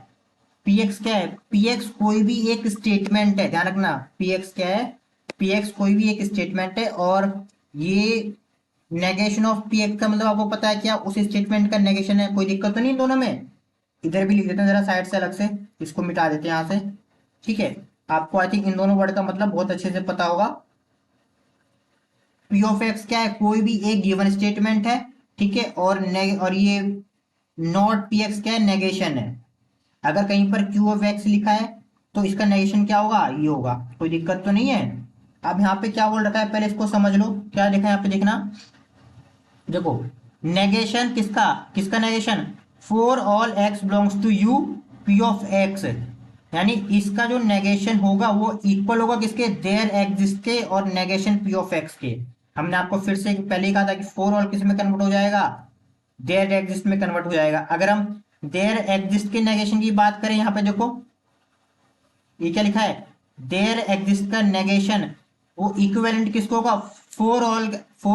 पी एक्स क्या है, पी एक्स कोई भी एक स्टेटमेंट है, ध्यान रखना। पी एक्स क्या है, पी एक्स कोई भी एक स्टेटमेंट है, और ये नेगेशन ऑफ पी एक्स का मतलब आपको पता है क्या, उस स्टेटमेंट का नेगेशन है। कोई दिक्कत तो नहीं इन दोनों में। इधर भी लिख देते हैं जरा साइड से अलग से, इसको मिटा देते हैं यहाँ से, ठीक है। आपको आई थिंक इन दोनों वर्ड का मतलब बहुत अच्छे से पता होगा। पी ऑफ एक्स क्या है, कोई भी एक गिवन स्टेटमेंट है, ठीक है, और ये नॉट पी एक्स क्या है, नेगेशन है। अगर कहीं पर क्यू ऑफ एक्स लिखा है तो इसका नेगेशन क्या होगा, ये होगा। कोई दिक्कत तो नहीं है। अब यहाँ पे क्या बोल रखा है, पहले इसको समझ लो। क्या लिखा है यहाँ पे, देखना, देखो नेगेशन किसका, किसका negation, for all x belongs to U P of x, यानी इसका जो नेगेशन होगा वो इक्वल होगा किसके, देयर एग्जिस्ट के और नेगेशन पी ऑफ एक्स के। हमने आपको फिर से पहले ही कहा था कि फॉर ऑल किस में कन्वर्ट हो जाएगा, देयर एग्जिस्ट में कन्वर्ट हो जाएगा। अगर हम देयर एग्जिस्ट के नेगेशन की बात करें, यहाँ पे देखो ये क्या लिखा है, देयर एग्जिस्ट का नेगेशन वो इक्विवेलेंट किसको होगा, for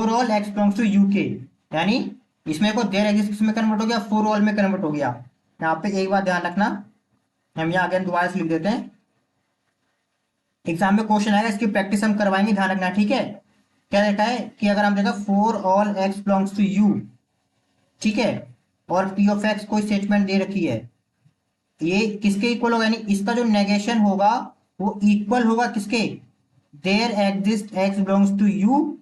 all x belongs to U के, यानी इसमें को देयर एग्जिस्ट किसमें कन्वर्ट हो गया, फॉर ऑल में कन्वर्ट हो गया। यहाँ पे एक बात ध्यान रखना, हम यहाँ अगेन दोबारा से लिख देते हैं, एग्जाम में क्वेश्चन आएगा, इसकी प्रैक्टिस हम करवाएंगे, ध्यान रखना, ठीक है। क्या लिखा है कि अगर हम देखा for all x belongs to U, ठीक है, और पी ऑफ एक्स कोई स्टेटमेंट दे रखी है, ये किसके इक्वल होगा, यानी इसका जो नेगेशन होगा वो इक्वल होगा किसके, there exist x belongs to U,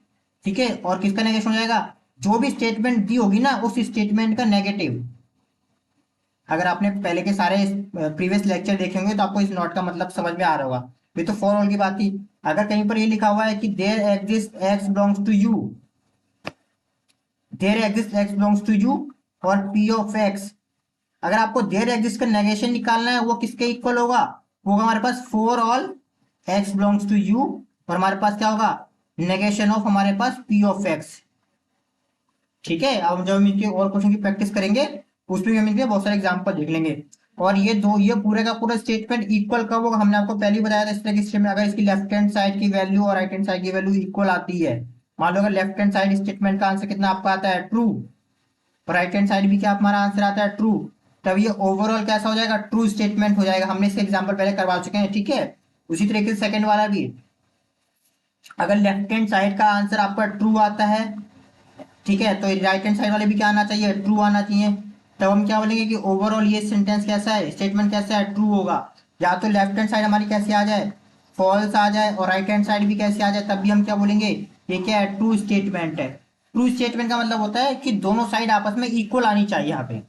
ठीक है, और किसका नेगेशन हो जाएगा, जो भी स्टेटमेंट दी होगी ना उस स्टेटमेंट का नेगेटिव। अगर आपने पहले के सारे प्रीवियस लेक्चर देखे होंगे तो आपको इस नोट का मतलब समझ में आ रहा होगा। ये तो फॉर ऑल की बात थी। अगर कहीं पर ये लिखा हुआ है कि there exist x belongs to U, there exist x belongs to U और पी ऑफ एक्स, अगर आपको देयर एग्जिस्ट का नेगेशन निकालना है वो किसके इक्वल होगा, वो होगा हमारे पास for all x belongs to U, और हमारे पास क्या होगा, नेगेशन ऑफ हमारे पास पी ऑफ एक्स, ठीक है। अब जब हम इनके और क्वेश्चन की प्रैक्टिस करेंगे उसमें भी हम इनके बहुत सारे एग्जाम्पल देख लेंगे। और ये पूरे का पूरा स्टेटमेंट इक्वल कब होगा, हमने आपको पहले ही बताया था। इस तरह की स्टेटमेंट अगर इसकी लेफ्ट हैंड साइड की वैल्यू और राइट हैंड साइड की वैल्यू इक्वल आती है, मान लो अगर लेफ्ट हैंड साइड स्टेटमेंट का आंसर कितना आपका आता है, ट्रू, और राइट हैंड साइड भी क्या हमारा आंसर आता है, ट्रू, तब ये ओवरऑल कैसा हो जाएगा, ट्रू स्टेटमेंट हो जाएगा। हमने इसके एग्जाम्पल पहले करवा चुके हैं, ठीक है। उसी तरीके से सेकंड वाला भी, अगर लेफ्ट हैंड साइड का आंसर आपका ट्रू आता है, ठीक है, तो राइट हैंड साइड वाले भी क्या आना चाहिए, ट्रू आना चाहिए। तब हम क्या बोलेंगे कि ओवरऑल ये सेंटेंस कैसा है, स्टेटमेंट कैसा है, ट्रू होगा। या तो लेफ्ट हैंड साइड हमारी कैसे आ जाए, फॉल्स आ जाए, और राइट हैंड साइड भी कैसे आ जाए, तब भी हम क्या बोलेंगे, ये क्या है, ट्रू स्टेटमेंट है। ट्रू स्टेटमेंट का मतलब होता है कि दोनों साइड आपस में इक्वल आनी चाहिए यहाँ पे,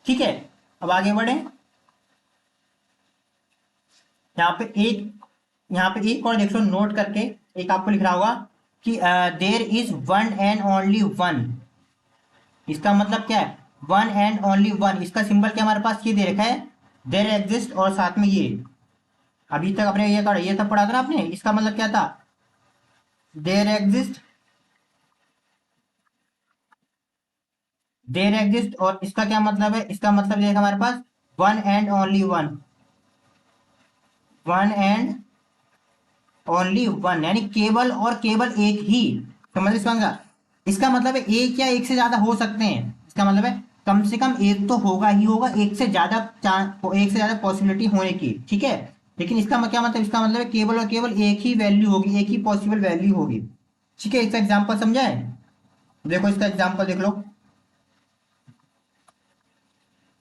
ठीक है। अब आगे बढ़े, यहाँ पे एक और देख लो नोट करके, एक आपको लिख रहा होगा कि there is one and only one. इसका मतलब क्या है, वन एंड ओनली वन, इसका सिंबल क्या हमारे पास ये दे रखा है, देर एग्जिस्ट, और साथ में ये अभी तक अपने ये तब पढ़ा था ना आपने, इसका मतलब क्या था, देर एग्जिस्ट, देर एग्जिस्ट, और इसका क्या मतलब है, इसका मतलब ये हमारे पास one and only one, one and only one, यानी केवल और केवल एक ही। समझ इसका इसका मतलब है एक या एक से ज्यादा हो सकते हैं। इसका मतलब है कम से कम एक तो होगा ही होगा, एक से ज्यादा पॉसिबिलिटी होने की, ठीक है। लेकिन इसका क्या मतलब, इसका मतलब है केवल और केवल एक ही वैल्यू होगी, एक ही पॉसिबल वैल्यू होगी, ठीक है। इसका एग्जाम्पल समझाए, देखो इसका एग्जाम्पल देख लो।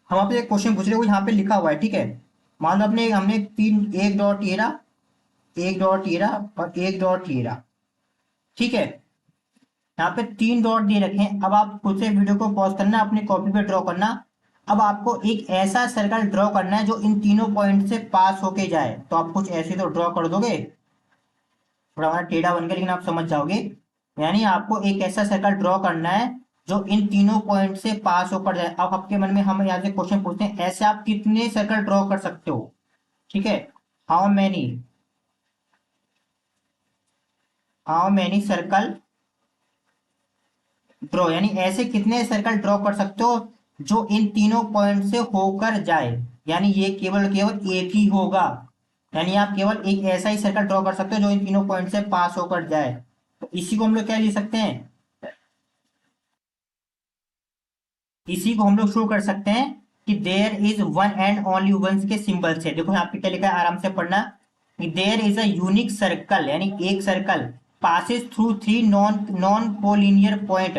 हम आपसे एक क्वेश्चन पूछ रहे हो, यहाँ पे लिखा हुआ है, ठीक है। मान लो अपने हमने तीन, एक डॉट ये रहा, एक डॉट ये रहा, और एक डॉट ये रहा, ठीक है। यहाँ पे तीन डॉट दे रखे हैं। अब आप खुद से वीडियो को पॉज करना, अपनी कॉपी पे ड्रॉ करना। अब आपको एक ऐसा सर्कल ड्रॉ करना है जो इन तीनों पॉइंट से पास होके जाए। तो आप कुछ ऐसे तो ड्रॉ कर दोगे, थोड़ा हमारा टेढ़ा बन गया लेकिन आप समझ जाओगे। यानी आपको एक ऐसा सर्कल ड्रॉ करना है जो इन तीनों पॉइंट से पास होकर जाए। अब आपके मन में हम यहाँ से क्वेश्चन पूछते हैं, ऐसे आप कितने सर्कल ड्रॉ कर सकते हो? ठीक है, how many, how many circle draw, यानी ऐसे कितने सर्कल ड्रॉ कर सकते हो जो इन तीनों पॉइंट से होकर जाए, यानी ये केवल केवल एक ही होगा। यानी आप केवल एक ऐसा ही सर्कल ड्रॉ कर सकते हो जो इन तीनों पॉइंट से पास होकर जाए। तो इसी को हम लोग क्या लिख सकते हैं, इसी को हम लोग शो कर सकते हैं कि there is one and only once के सिंबल से। देखो यहाँ पे क्या लिखा है, आराम से पढ़ना, कि there is a unique circle, यानी एक circle passes through three non non collinear point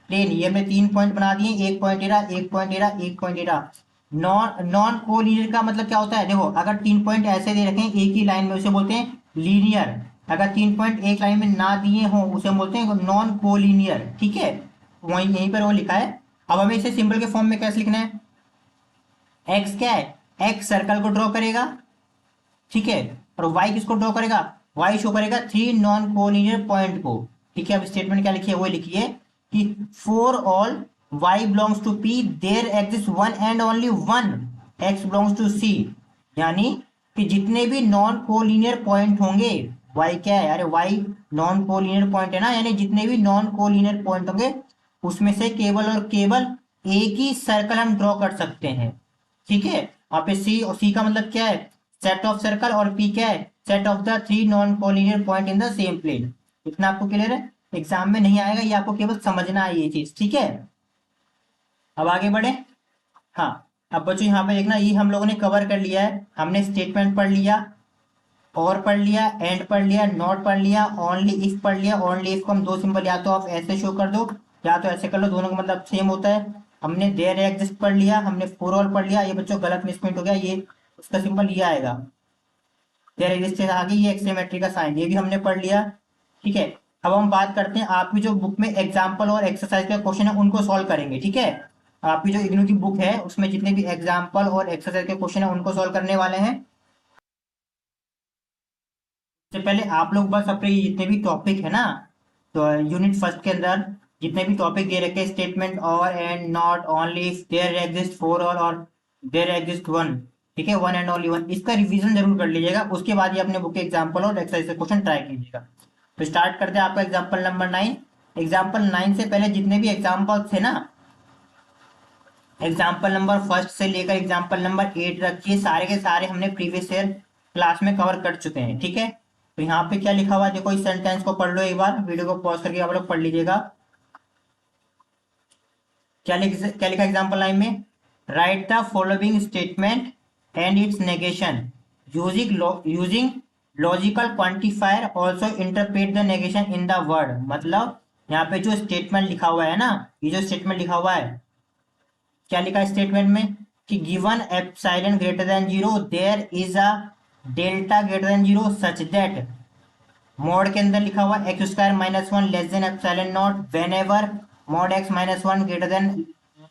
plane. ये हमने तीन पॉइंट बना दिए, एक पॉइंट एरा, एक पॉइंट एरा, एक पॉइंट एरा। नॉन नॉन कोलिनियर का मतलब क्या होता है? देखो अगर तीन पॉइंट ऐसे दे रखें एक ही लाइन में, उसे बोलते हैं लीनियर। अगर तीन पॉइंट एक लाइन में ना दिए हों उसे बोलते हैं नॉन कोलिनियर। ठीक है, वहीं यहीं पर वो लिखा है। अब हमें इसे सिंबल के फॉर्म में कैसे लिखना है? एक्स क्या है, एक्स सर्कल को ड्रॉ करेगा, ठीक है, और वाई किसको ड्रॉ करेगा? वाई शो करेगा थ्री नॉन कोलिनियर पॉइंट को। ठीक है, अब स्टेटमेंट क्या लिखिए, वो लिखिए कि for all y belongs to P there exist one and only one x belongs to C. यानी कि जितने भी नॉन कोलिनियर पॉइंट होंगे, वाई क्या है, अरे वाई नॉन कोलिनियर पॉइंट है ना, यानी जितने भी नॉन कोलिनियर पॉइंट होंगे उसमें से केवल और केवल एक ही सर्कल हम ड्रॉ कर सकते हैं। ठीक है, वहां पे सी, और सी का मतलब क्या है, सेट ऑफ सर्कल, और पी क्या है, set of the three non collinear point in the same plane. इतना आपको क्लियर है? एग्जाम में नहीं आएगा, ये आपको केवल समझना है ये चीज। ठीक है, अब आगे बढ़े। हाँ, अब बच्चों यहाँ पे देखना, ये हम लोगों ने कवर कर लिया है। हमने स्टेटमेंट पढ़ लिया, और पढ़ लिया, एंड पढ़ लिया, नॉट पढ़ लिया, ओनली इफ पढ़ लिया। ओनली इफ को हम दो सिंबल या तो आप ऐसे शो कर दो या तो ऐसे कर लो, दोनों का मतलब सेम होता है। हमने देयर एग्जिस्ट पढ़ लिया, हमने फॉर ऑल पढ़ लिया। ये बच्चों गलत मिसप्रिंट हो गया, ये उसका सिंबल ये आएगा, देयर एग्जिस्ट से आगे ये एक्सक्लेमेटरी का साइन, ये भी हमने पढ़ लिया। ठीक है, अब हम बात करते हैं आपकी जो बुक में एग्जाम्पल और एक्सरसाइज का क्वेश्चन है उनको सॉल्व करेंगे। ठीक है, आपकी जो इग्नू की बुक है उसमें जितने भी एग्जाम्पल और एक्सरसाइज के क्वेश्चन है उनको सॉल्व करने वाले हैं। सबसे पहले आप लोग बस अपने ये जितने भी टॉपिक है ना, तो यूनिट फर्स्ट के अंदर जितने भी टॉपिक दे रखे, स्टेटमेंट, और, and, not, only, there exist, for all, और देयर एग्जिस्ट वन, ठीक है, वन एंड ओनली वन, इसका रिवीजन जरूर कर लीजिएगा। उसके बाद ही अपने बुक के एग्जाम्पल और एक्सरसाइज के क्वेश्चन ट्राई कीजिएगा। तो स्टार्ट करते हैं आपका एग्जाम्पल नंबर 9। एग्जाम्पल 9 से पहले जितने भी एग्जाम्पल थे ना, एग्जाम्पल नंबर फर्स्ट से लेकर एग्जाम्पल नंबर 8 रखिए, सारे के सारे हमने प्रीवियस ईयर क्लास में कवर कर चुके हैं। ठीक है, तो यहाँ पे क्या लिखा हुआ है देखो, इस सेंटेंस को पढ़ लो एक बार, वीडियो को पॉज करके आप लोग पढ़ लीजिएगा। क्या लिखा एग्जाम्पल लाइन में, right the following statement and it's negation using logical quantifier, also interpret the negation in the word. मतलब यहाँ पे जो स्टेटमेंट लिखा हुआ है ना, ये जो स्टेटमेंट लिखा हुआ है, क्या लिखा है स्टेटमेंट में, कि given epsilon greater than zero there is a delta greater than zero such that, mod के अंदर लिखा हुआ x square minus one less than epsilon not whenever mod x minus one greater than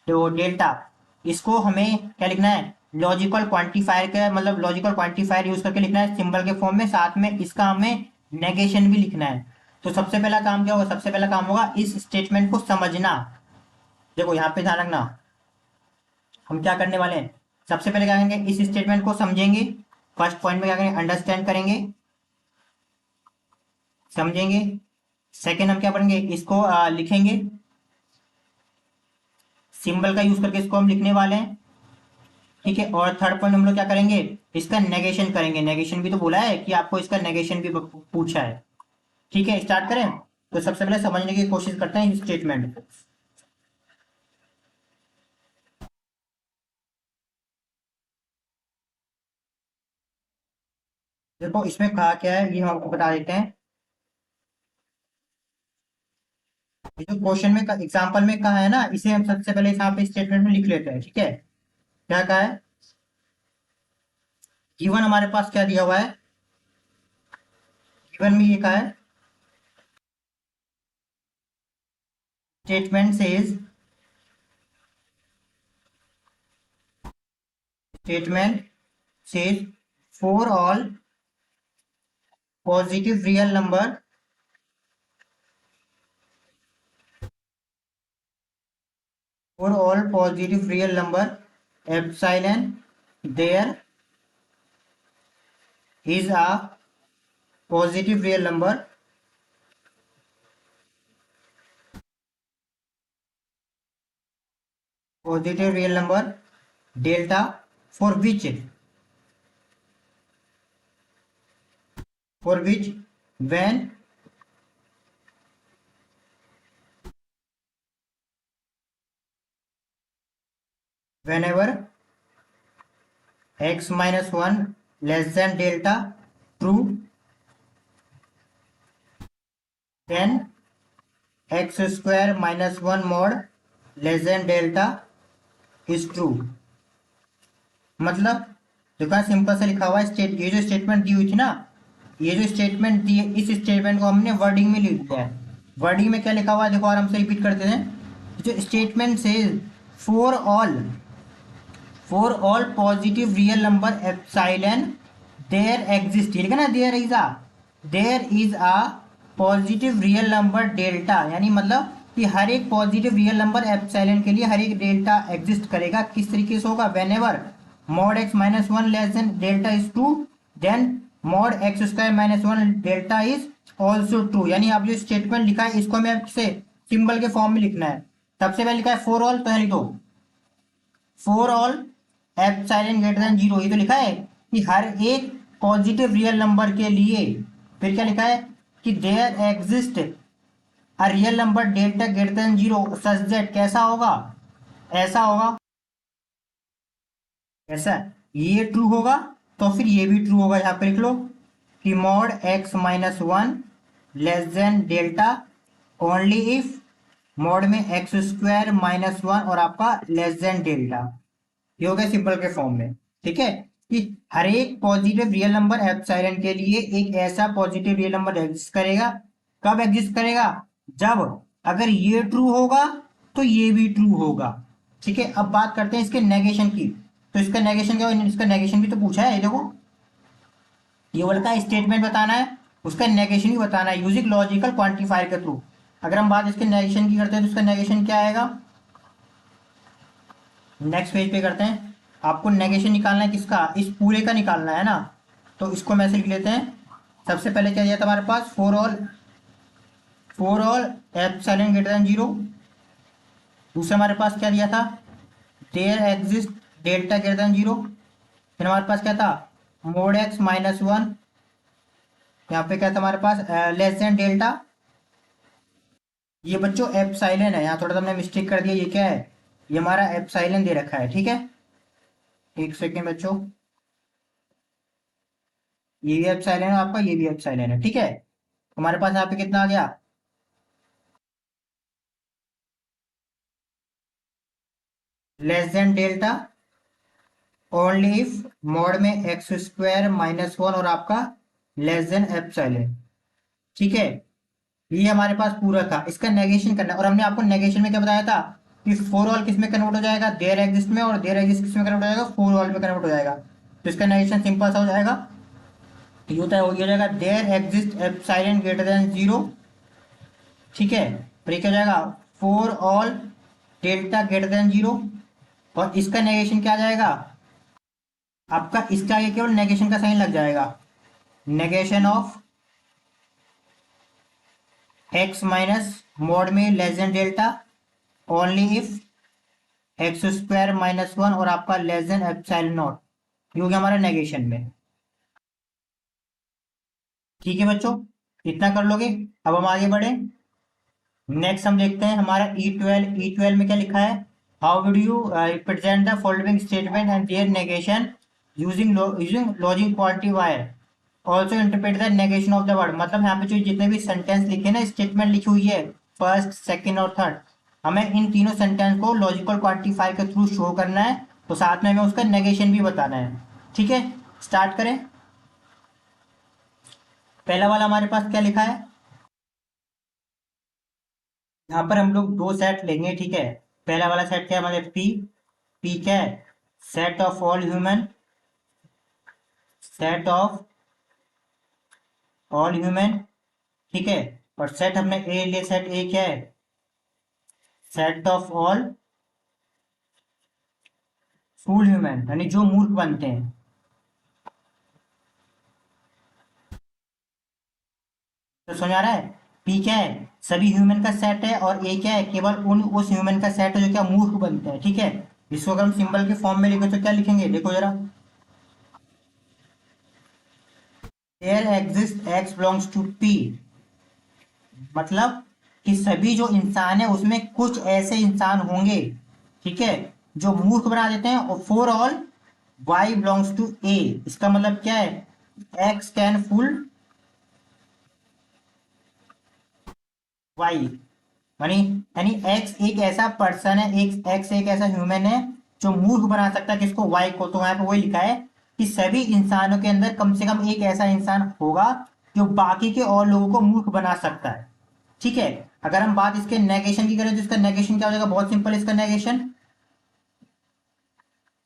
delta. इसको हमें क्या लिखना है, logical quantifier का मतलब लॉजिकल क्वांटिफायर यूज करके लिखना है सिंबल के फॉर्म में, साथ में इसका हमें नेगेशन भी लिखना है। तो सबसे पहला काम क्या होगा, सबसे पहला काम होगा इस स्टेटमेंट को समझना। देखो यहाँ पे ध्यान रखना, हम क्या करने वाले हैं, सबसे पहले क्या करेंगे, इस स्टेटमेंट को समझेंगे। फर्स्ट पॉइंट में क्या करेंगे, अंडरस्टैंड करेंगे, समझेंगे। सेकंड हम क्या पढ़ेंगे, इसको लिखेंगे, सिंबल का यूज करके इसको हम लिखने वाले हैं। ठीक है, और थर्ड पॉइंट हम लोग क्या करेंगे, इसका नेगेशन करेंगे। नेगेशन भी तो बोला है कि आपको इसका नेगेशन भी पूछा है। ठीक है, स्टार्ट करें। तो सबसे पहले समझने की कोशिश करते हैं इस स्टेटमेंट को। देखो इसमें कहा क्या है ये हम आपको बता देते हैं। ये जो क्वेश्चन में एग्जाम्पल में कहा है ना, इसे हम सबसे पहले यहाँ पे स्टेटमेंट में लिख लेते हैं। ठीक है, क्या कहा है, गिवन हमारे पास क्या दिया हुआ है, गिवन में ये कहा है, statement says, statement says for all positive real number For all positive real number epsilon there is a positive real number delta for which whenever x minus 1 less than delta true, then x square minus 1 mod less than delta is true। मतलब देखो simple सा लिखा हुआ है state, ये जो statement दी हुई थी ना, ये जो स्टेटमेंट दी है इस स्टेटमेंट को हमने वर्डिंग में लिख दिया है। वर्डिंग में क्या लिखा हुआ है देखो आराम से रिपीट करते हैं। जो स्टेटमेंट से for all positive real number epsilon there exist, लिखा ना there is a positive real number delta, यानी मतलब कि हर एक पॉजिटिव रियल नंबर एप्सिलॉन के लिए हर एक डेल्टा एग्जिस्ट करेगा। किस तरीके से होगा? Whenever mod x minus 1 less than delta is true then mod x square minus 1 delta is also true। यानी आप जो स्टेटमेंट लिखा है इसको हमें से सिंबल के फॉर्म में लिखना है। सबसे पहले लिखा है फॉर ऑल, तो लिखो for all epsilon greater than 0, ये तो लिखा है कि हर एक पॉजिटिव रियल नंबर के लिए। फिर क्या लिखा है कि there exist a real number delta greater than 0 such that, कैसा होगा? ऐसा होगा, ऐसा ये ट्रू होगा तो फिर ये भी ट्रू होगा। यहाँ पे लिख लो कि mod x minus 1 less than delta only if mod में एक्स स्क्वायर माइनस 1 और आपका लेस देन डेल्टा, ये हो गया सिंपल के फॉर्म में। ठीक है कि हर एक पॉजिटिव रियल नंबर एप्सिलॉन के लिए एक ऐसा पॉजिटिव रियल नंबर एग्जिस्ट करेगा। कब एग्जिस्ट करेगा? जब अगर ये ट्रू होगा तो ये भी ट्रू होगा। ठीक है, अब बात करते हैं इसके नेगेशन की। तो इसका नेगेशन क्या? इसका नेगेशन भी तो पूछा है, ये देखो ये वाला का स्टेटमेंट बताना है, उसका नेगेशन भी बताना है यूजिंग लॉजिकल क्वांटिफायर के थ्रू। अगर हम बात इसके नेगेशन की करते हैं तो इसका नेगेशन क्या आएगा? नेक्स्ट पेज पे करते हैं। आपको नेगेशन निकालना है किसका? इस पूरे का निकालना है ना, तो इसको मैं से लिख लेते हैं। सबसे पहले क्या दिया था हमारे पास? For all epsilon greater than 0। दूसरा हमारे पास क्या दिया था? There exist delta greater than 0। फिर हमारे पास क्या था? मोड एक्स माइनस 1, यहाँ पे क्या था हमारे पास? Less than delta. ये बच्चों एप्सिलॉन है, यहाँ थोड़ा सा हमने मिस्टेक कर दिया। ये क्या है? ये हमारा एप्सिलॉन दे रखा है। ठीक है, एक सेकेंड बच्चों, ये भी एप्सिलॉन है आपका, ये भी एप्सिलॉन है। ठीक है, हमारे पास यहाँ पे कितना आ गया? Less than delta only if mod में एक्स स्क्वायर माइनस 1 और आपका लेस देन एप्सिलॉन। ठीक है, ये हमारे पास पूरा था। इसका नेगेशन करना है, और हमने आपको नेगेशन में क्या बताया था कि फोर ऑल किस में कन्वर्ट हो जाएगा? देयर एग्जिस्ट में, और देयर एग्जिस्ट किस में कन्वर्ट हो जाएगा? फोर ऑल में कन्वर्ट हो जाएगा। तो इसका नेगेशन सिंपल सा हो जाएगा, ये होता है हो जाएगा there exist epsilon greater than 0। ठीक है, फिर ये क्या हो जाएगा? For all delta greater than 0, और इसका नेगेशन क्या आ जाएगा आपका? इसका ये केवल नेगेशन का साइन लग जाएगा, negation of x minus mod में less than delta only if x square minus 1 और आपका लेस देन एप्सिलॉन नॉट, ये हो गया हमारा नेगेशन में। ठीक है बच्चों, इतना कर लोगे। अब हम आगे बढ़े। नेक्स्ट हम देखते हैं हमारा ई ट्वेल्व में क्या लिखा है? How would you represent the following statement and their negation using logic quantifier also interpret the negation of the word. मतलब यहाँ पे जो जितने भी सेंटेंस लिखे ना, स्टेटमेंट लिखी हुई है फर्स्ट सेकंड और थर्ड, हमें इन तीनों सेंटेंस को लॉजिकल क्वांटिफायर के थ्रू शो करना है, तो साथ में हमें उसका नेगेशन भी बताना है। ठीक है, स्टार्ट करें। पहला वाला हमारे पास क्या लिखा है? यहाँ पर हम लोग दो सेट लेंगे। ठीक है, पहला वाला सेट क्या है हमारे? पी। पी क्या है? Set of all human, set of all human. ठीक है, और सेट हमने ए लिए, सेट ए क्या है? Set of all full human यानी जो मूर्ख बनते हैं। तो समझ आ रहा है? पी क्या है? सभी ह्यूमन का सेट है, और ए क्या है? केवल उन उस ह्यूमन का सेट है जो क्या मूर्ख बनते हैं। ठीक है, इसको अगर हम सिंबल के फॉर्म में लिखे तो क्या लिखेंगे, देखो जरा। There exist x belongs to P, मतलब कि सभी जो इंसान है उसमें कुछ ऐसे इंसान होंगे, ठीक है, जो मूर्ख बना देते हैं। और for all y belongs to A, इसका मतलब क्या है? एक्स कैन फुल वाई, यानी यानी एक्स एक ऐसा पर्सन है, एक एक्स एक ऐसा ह्यूमन है जो मूर्ख बना सकता है किसको? वाई को। तो यहाँ पे वही लिखा है कि सभी इंसानों के अंदर कम से कम एक ऐसा इंसान होगा जो बाकी के और लोगों को मूर्ख बना सकता है। ठीक है, अगर हम बात इसके नेगेशन की करें तो इसका नेगेशन क्या हो जाएगा? बहुत सिंपल, इसका नेगेशन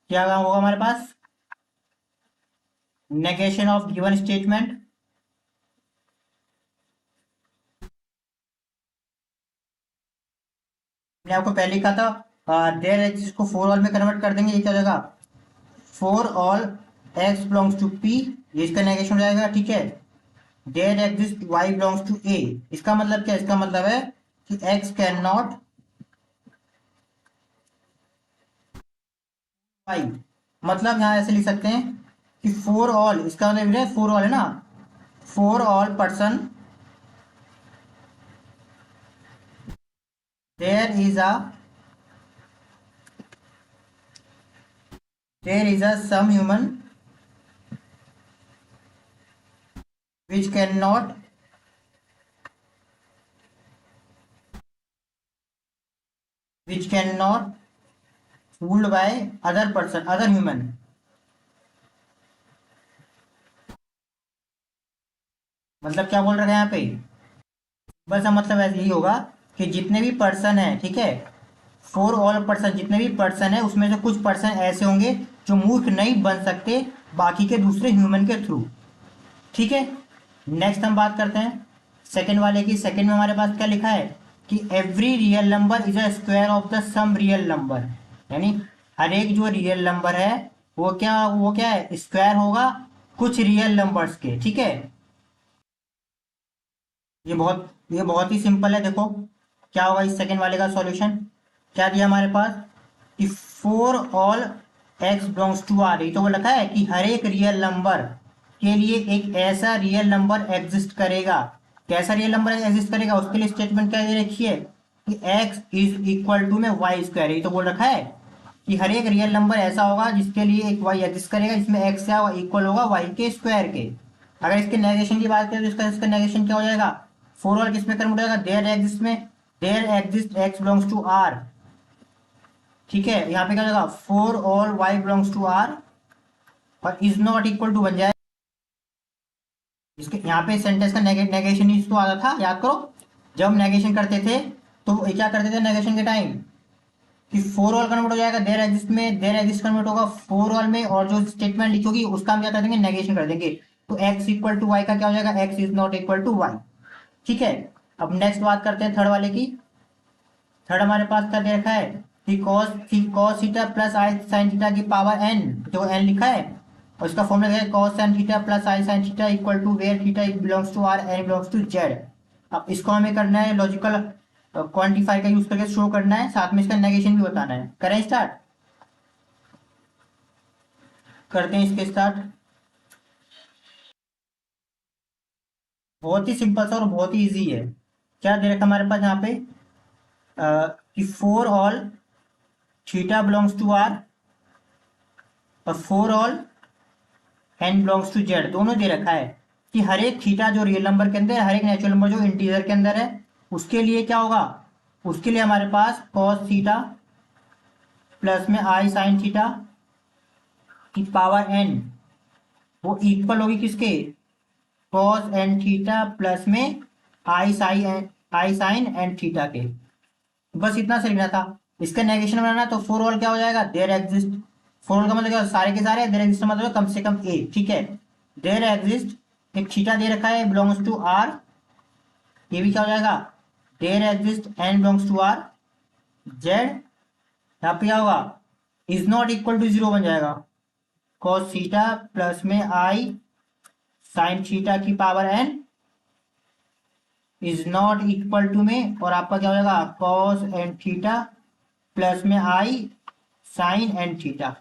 क्या होगा हमारे पास? Negation of given statement. मैंने आपको पहले ही कहा था देयर एक्स, इसको फोर ऑल में कन्वर्ट कर देंगे, ये क्या हो जाएगा? For all x belongs to P, ये इसका नेगेशन हो जाएगा। ठीक है, there exist y belongs to A, इसका मतलब क्या? इसका मतलब है कि एक्स कैन नॉट वाई। मतलब यहां ऐसे लिख सकते हैं कि फोर ऑल, इसका मतलब फोर ऑल है ना, for all person there is a some human which cannot which cannot fooled by other person, other human। मतलब क्या बोल रहे हैं यहाँ पे? बस मतलब ऐसे ही होगा कि जितने भी पर्सन है, ठीक है, फॉर ऑल पर्सन, जितने भी पर्सन है उसमें से कुछ पर्सन ऐसे होंगे जो मूर्ख नहीं बन सकते बाकी के दूसरे ह्यूमन के थ्रू। ठीक है, नेक्स्ट हम बात करते हैं सेकंड वाले की। सेकंड में हमारे पास क्या लिखा है कि every real number is a square of the some real number, यानी हर एक जो रियल नंबर है वो क्या है? स्क्वायर होगा कुछ रियल नंबर्स के। ठीक है, ये बहुत ही सिंपल है। देखो क्या होगा इस सेकंड वाले का सॉल्यूशन। क्या दिया हमारे पास कि for all x belongs to R, ये तो वो लिखा है कि हर एक रियल नंबर के लिए एक ऐसा रियल नंबर एग्जिस्ट करेगा। कैसा रियल नंबर एग्जिस्ट करेगा? उसके लिए स्टेटमेंट क्या दे रखी है कि एक्स इज इक्वल टू में वाई स्क्वायर, ये तो बोल रखा है कि हर एक रियल नंबर ऐसा होगा जिसके लिए एक वाई एग्जिस्ट करेगा, इसमें एक्स क्या होगा? इक्वल होगा वाई के स्क्वायर के। अगर इसके नेगेशन की बात करें तो इसका इसका नेगेशन क्या हो जाएगा? फोर ऑल किस में कन्वर्ट हो जाएगा? देयर एग्जिस्ट में, there exist x belongs to R. ठीक है, यहाँ पे क्या हो जाएगा? For all y belongs to R, और इज नॉट इक्वल टू बन जाए इसके। यहाँ पे सेंटेंस का नेगेशन ही तो आता था, याद करो जब हम नेगेशन करते थे तो ये क्या करते थे नेगेशन के टाइम कि फोर ऑल कन्वर्ट हो जाएगा देयर एग्जिस्ट में, देयर एग्जिस्ट कन्वर्ट होगा फोर ऑल में, और जो स्टेटमेंट लिखोगी उसका हम क्या कर देंगे? नेगेशन कर देंगे। तो एक्स इक्वल टू वाई का क्या हो जाएगा? X is not equal to y. ठीक है, अब नेक्स्ट बात करते हैं थर्ड वाले की। थर्ड हमारे पास क्या दे रखा है कि cos theta plus i sine theta की पावर n, जो n लिखा है, और इसका फॉर्मूला है cos sine theta plus i sine theta equal to where theta belongs to R n belongs to Z. अब इसको हमें करना है लॉजिकल क्वांटिफायर का यूज करके शो करना है, साथ में इसका नेगेशन भी बताना है। करें स्टार्ट? करते हैं इसके स्टार्ट। बहुत ही सिंपल सा और बहुत ही इजी है। क्या दे रखा हमारे पास यहाँ पे कि for all theta belongs to R और for all n belongs to Z, दोनों दे रखा है कि हर एक थीटा जो रियल नंबर के अंदर, हर एक नेचुरल नंबर जो इंटीजर के अंदर है, उसके लिए क्या होगा? उसके लिए हमारे पास कॉस थीटा प्लस में आई साइन थीटा की पावर एन, वो इक्वल होगी किसके? कॉस एन थीटा प्लस में आई साइन एन थीटा के। बस इतना से लिखना था। इसका नेगेशन बनाना तो फोर ऑल क्या हो जाएगा? देयर एग्जिस्ट, फोर ऑल का मतलब क्या? सारे के सारे, देयर एग्जिस्ट मतलब कम से कम एक। ठीक है, देयर एग्जिस्ट एक थीटा दे रखा है बिलोंग्स टू आर, ये भी क्या हो जाएगा? There exist n belongs to R Z. यहाँ पे क्या होगा? Is not equal to zero बन जाएगा, कॉस थीटा प्लस में आई साइन थीटा की power n is not equal to में, और आपका क्या हो जाएगा कॉस एन थीटा प्लस में आई साइन एन थीटा।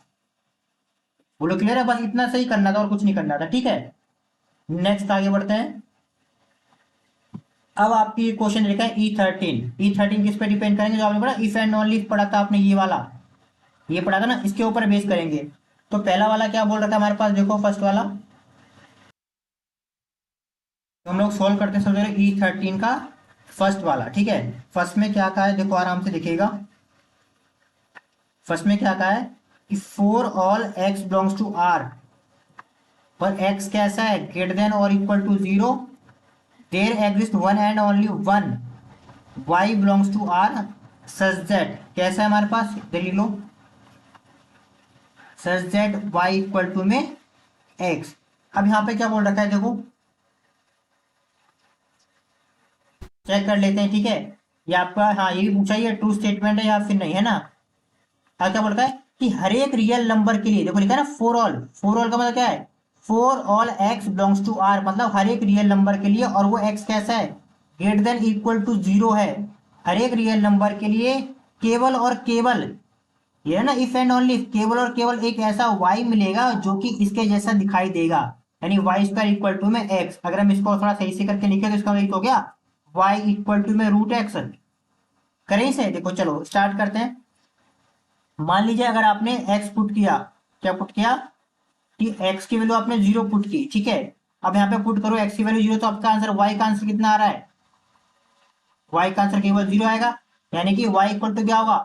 बोलो क्लियर है, बस इतना सही करना था और कुछ नहीं करना था, ठीक है। नेक्स्ट आगे बढ़ते हैं। अब आपकी क्वेश्चन लिखा है E13 किस पे डिपेंड करेंगे, जो आपने पढ़ा इफ एंड ओनली पढ़ा था आपने, ये वाला ये पढ़ा था ना, इसके ऊपर बेस करेंगे। तो पहला वाला क्या बोल रहा था हमारे पास, देखो फर्स्ट वाला, तो हम लोग सोल्व करते हैं सबसे पहले E13 का फर्स्ट वाला, ठीक है। फर्स्ट में क्या कहा है, देखो आराम से दिखेगा। फर्स्ट में क्या कहा है कि for all x belongs to R, पर x कैसा है ग्रेटर देन और equal to zero, there exist one and only one y belongs to R such that, कैसा है हमारे पास इधर लिख लो, such that y equal to में x। अब यहां पे क्या बोल रखा है देखो, चेक कर लेते हैं, ठीक है। ये आपका हाँ ये भी पूछा, ये ट्रू स्टेटमेंट है या फिर नहीं, है ना। अब क्या बोल रखा है कि हर एक रियल नंबर के लिए, देखो लिखा है ना फॉर ऑल का मतलब क्या है, for all x belongs to R, मतलब हर एक रियल नंबर के लिए, और वो x कैसा है greater than equal to zero है, हर एक रियल नंबर के लिए केवल और केवल, ये है ना इफ एंड ओनली, केवल और केवल एक ऐसा y मिलेगा जो कि इसके जैसा दिखाई देगा, यानी वाई स्क्वायर इक्वल टू में x। अगर हम इसको थोड़ा सही से करके लिखे तो इसका मतलब हो गया y इक्वल टू में रूट एक्स। करें इसे, देखो चलो स्टार्ट करते हैं। मान लीजिए अगर आपने x पुट किया, क्या पुट किया कि x की वैल्यू आपने जीरो पुट की, ठीक है। अब यहाँ पे पुट करो x की वैल्यू जीरो, तो आपका आंसर y का आंसर कितना आ रहा है, y का आंसर केवल जीरो आएगा, यानी कि y इक्वल टू क्या होगा,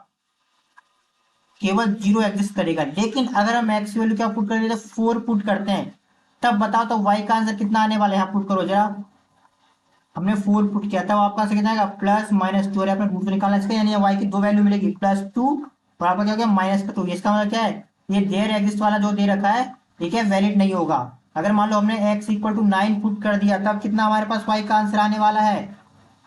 केवल जीरो एग्जिस्ट करेगा। लेकिन अगर हम x की वैल्यू क्या पुट कर देते, फोर पुट करते हैं, तब बताओ तो y का आंसर कितना आने वाला है, यहाँ पुट करो जरा। हमने फोर पुट किया था, आपका आंसर कितना आएगा प्लस माइनस टू, अपने रूट निकालना इसका, यानी y की दो वैल्यू मिलेगी प्लस टू, और आपका क्या हो गया माइनस का टू। इसका मतलब क्या है, ये देयर एग्जिस्ट वाला जो दे रखा है, ठीक है, वैलिड नहीं होगा। अगर मान लो हमने x equal to nine put कर दिया, तब कितना हमारे पास y का आंसर आने वाला है,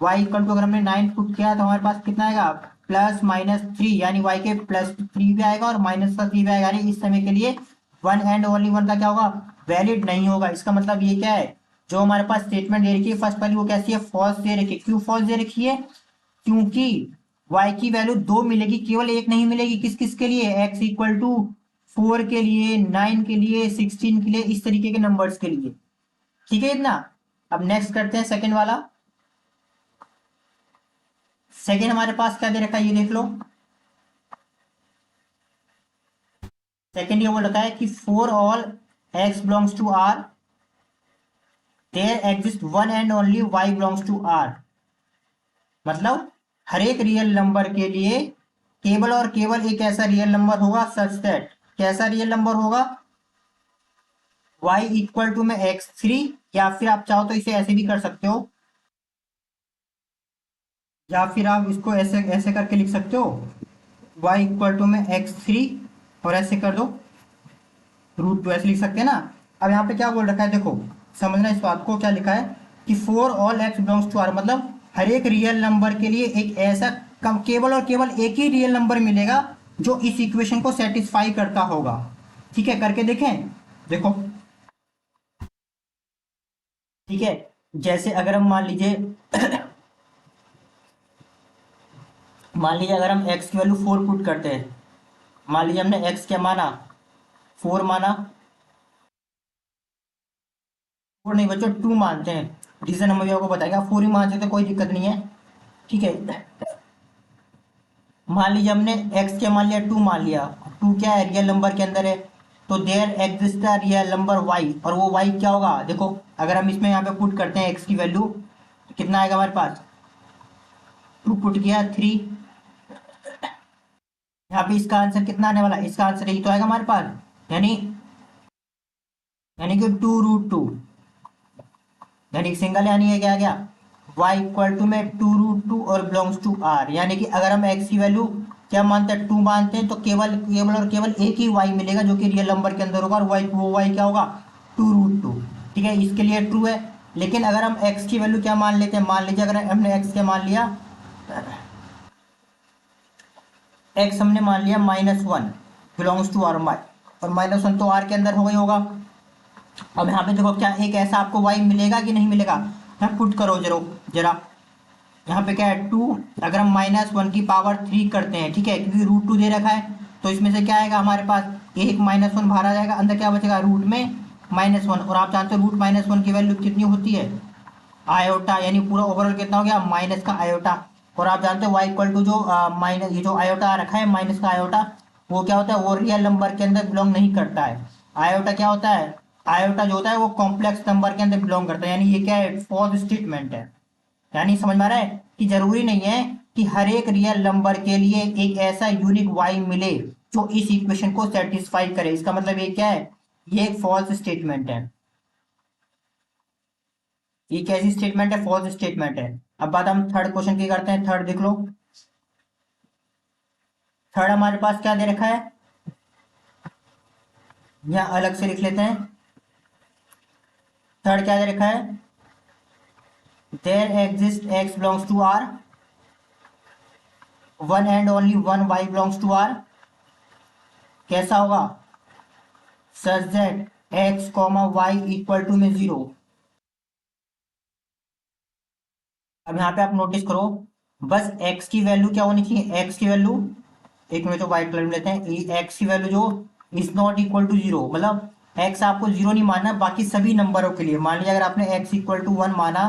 y इक्वल टू अगर हमने नाइन पुट किया तो हमारे पास कितना आएगा प्लस माइनस थ्री, यानी y के प्लस थ्री भी आएगा और माइनस का थ्री भी आएगा, यानी इस समय के लिए वन एंड ओनली वन का क्या होगा वैलिड नहीं होगा। इसका मतलब ये क्या है, जो हमारे पास स्टेटमेंट दे रखी है फर्स्ट वाली वो कैसी है, फॉल्स दे रखी है। क्यों फॉल्स दे रखी है, क्योंकि y की वैल्यू दो मिलेगी, केवल एक नहीं मिलेगी। किस किस के लिए, x इक्वल टू फोर के लिए, नाइन के लिए, सिक्सटीन के लिए, इस तरीके के नंबर्स के लिए, ठीक है इतना। अब नेक्स्ट करते हैं सेकेंड वाला। सेकेंड हमारे पास क्या दे रखा है, ये देख लो। सेकेंड ये बोल रखा है कि for all x belongs to R there exist one and only y belongs to R, मतलब हर एक रियल नंबर के लिए केवल और केवल एक ऐसा रियल नंबर होगा सच दैट, कैसा रियल नंबर होगा, y इक्वल टू में x3, या फिर आप चाहो तो इसे ऐसे भी कर सकते हो, या फिर आप इसको ऐसे ऐसे करके लिख सकते हो, y इक्वल टू में x3, और ऐसे कर दो रूट टू, ऐसे लिख सकते हैं ना। अब यहाँ पे क्या बोल रखा है देखो, समझना इस बात को, क्या लिखा है कि for all x belongs to R, मतलब हर एक रियल नंबर के लिए एक ऐसा कम, केवल और केवल एक ही रियल नंबर मिलेगा जो इस इक्वेशन को सेटिस्फाई करता होगा, ठीक है। करके देखें, देखो ठीक है। जैसे अगर हम मान लीजिए मान लीजिए अगर हम x की वैल्यू फोर पुट करते हैं, मान लीजिए हमने x क्या माना, फोर माना, फोर नहीं बच्चों टू मानते हैं, रीजन हम अभी आपको बताएंगे, आप फोर ही मान सकते हैं, कोई दिक्कत नहीं है, ठीक है। मान लीजिए हमने x क्या मान लिया, टू मान लिया, टू क्या है रियल नंबर के अंदर है, तो there exist a real number y, और वो y क्या होगा देखो, अगर हम इसमें यहाँ पे पुट करते हैं x की वैल्यू, तो कितना आएगा हमारे पास, टू पुट किया थ्री, यहाँ पे इसका आंसर कितना आने वाला है, इसका आंसर यही तो आएगा हमारे पास, यानी यानी कि टू रूट टू, यानी सिंगल, यानी ये क्या आ गया y इक्वल टू में टू रूट टू और बिलोंग्स टू R, यानी कि अगर हम x की वैल्यू क्या मानते हैं टू मानते हैं, तो केवल केवल और केवल एक ही y मिलेगा जो कि रियल नंबर के अंदर होगा, और y वो y क्या होगा टू रूट टू, ठीक है, इसके लिए ट्रू है। लेकिन अगर हम x की वैल्यू क्या मान लेते हैं, मान लीजिए अगर हमने x क्या मान लिया, x हमने मान लिया minus one, belongs to R माई, और -1 तो आर के अंदर हो गई होगा। अब यहाँ पे देखो क्या एक ऐसा आपको वाई मिलेगा कि नहीं मिलेगा, यहाँ पुट करो जरा जरा। यहाँ पे क्या है 2, अगर हम -1 की पावर 3 करते हैं, ठीक है, क्योंकि √2 दे रखा है, तो इसमें से क्या आएगा हमारे पास, एक -1 बाहर आ जाएगा, अंदर क्या बचेगा रूट में -1, और आप जानते हो रूट -1 की वैल्यू कितनी होती है, आयोटा, यानी पूरा ओवरऑल कितना हो गया माइनस का आयोटा। और आप जानते हो y इक्वल टू जो माइनस, ये जो आयोटा रखा है माइनस का आयोटा, वो क्या होता है, वो रियल नंबर के अंदर बिलोंग नहीं करता है। आयोटा क्या होता है, आयोटा जो होता है वो कॉम्प्लेक्स नंबर के अंदर बिलोंग करता है, यानी ये क्या है, फॉल्स स्टेटमेंट है। यानी समझ में आ रहा है कि जरूरी नहीं है कि हर एक रियल नंबर के लिए एक ऐसा यूनिक y मिले जो इस इक्वेशन को सेटिस्फाई करे। इसका मतलब ये क्या है, ये एक फॉल्स स्टेटमेंट है। ये कैसी स्टेटमेंट है, फॉल्स स्टेटमेंट है। अब बात हम थर्ड क्वेश्चन की करते हैं। थर्ड देख लो, थर्ड हमारे पास क्या दे रखा है, यहाँ अलग से लिख लेते हैं। थर्ड क्या दे रखा है, there exist x belongs to r, one and only one y belongs to r। कैसा होगा, such that x, y equal to में 0। अब यहाँ पे आप नोटिस करो, बस x की वैल्यू क्या होनी चाहिए, x की वैल्यू, एक मिनट जो व्हाइट कलर में लेते हैं, x की वैल्यू जो इज नॉट इक्वल टू 0, मतलब x आपको 0 नहीं मानना, बाकी सभी नंबरों के लिए। मान लीजिए अगर आपने x इक्वल टू 1 माना,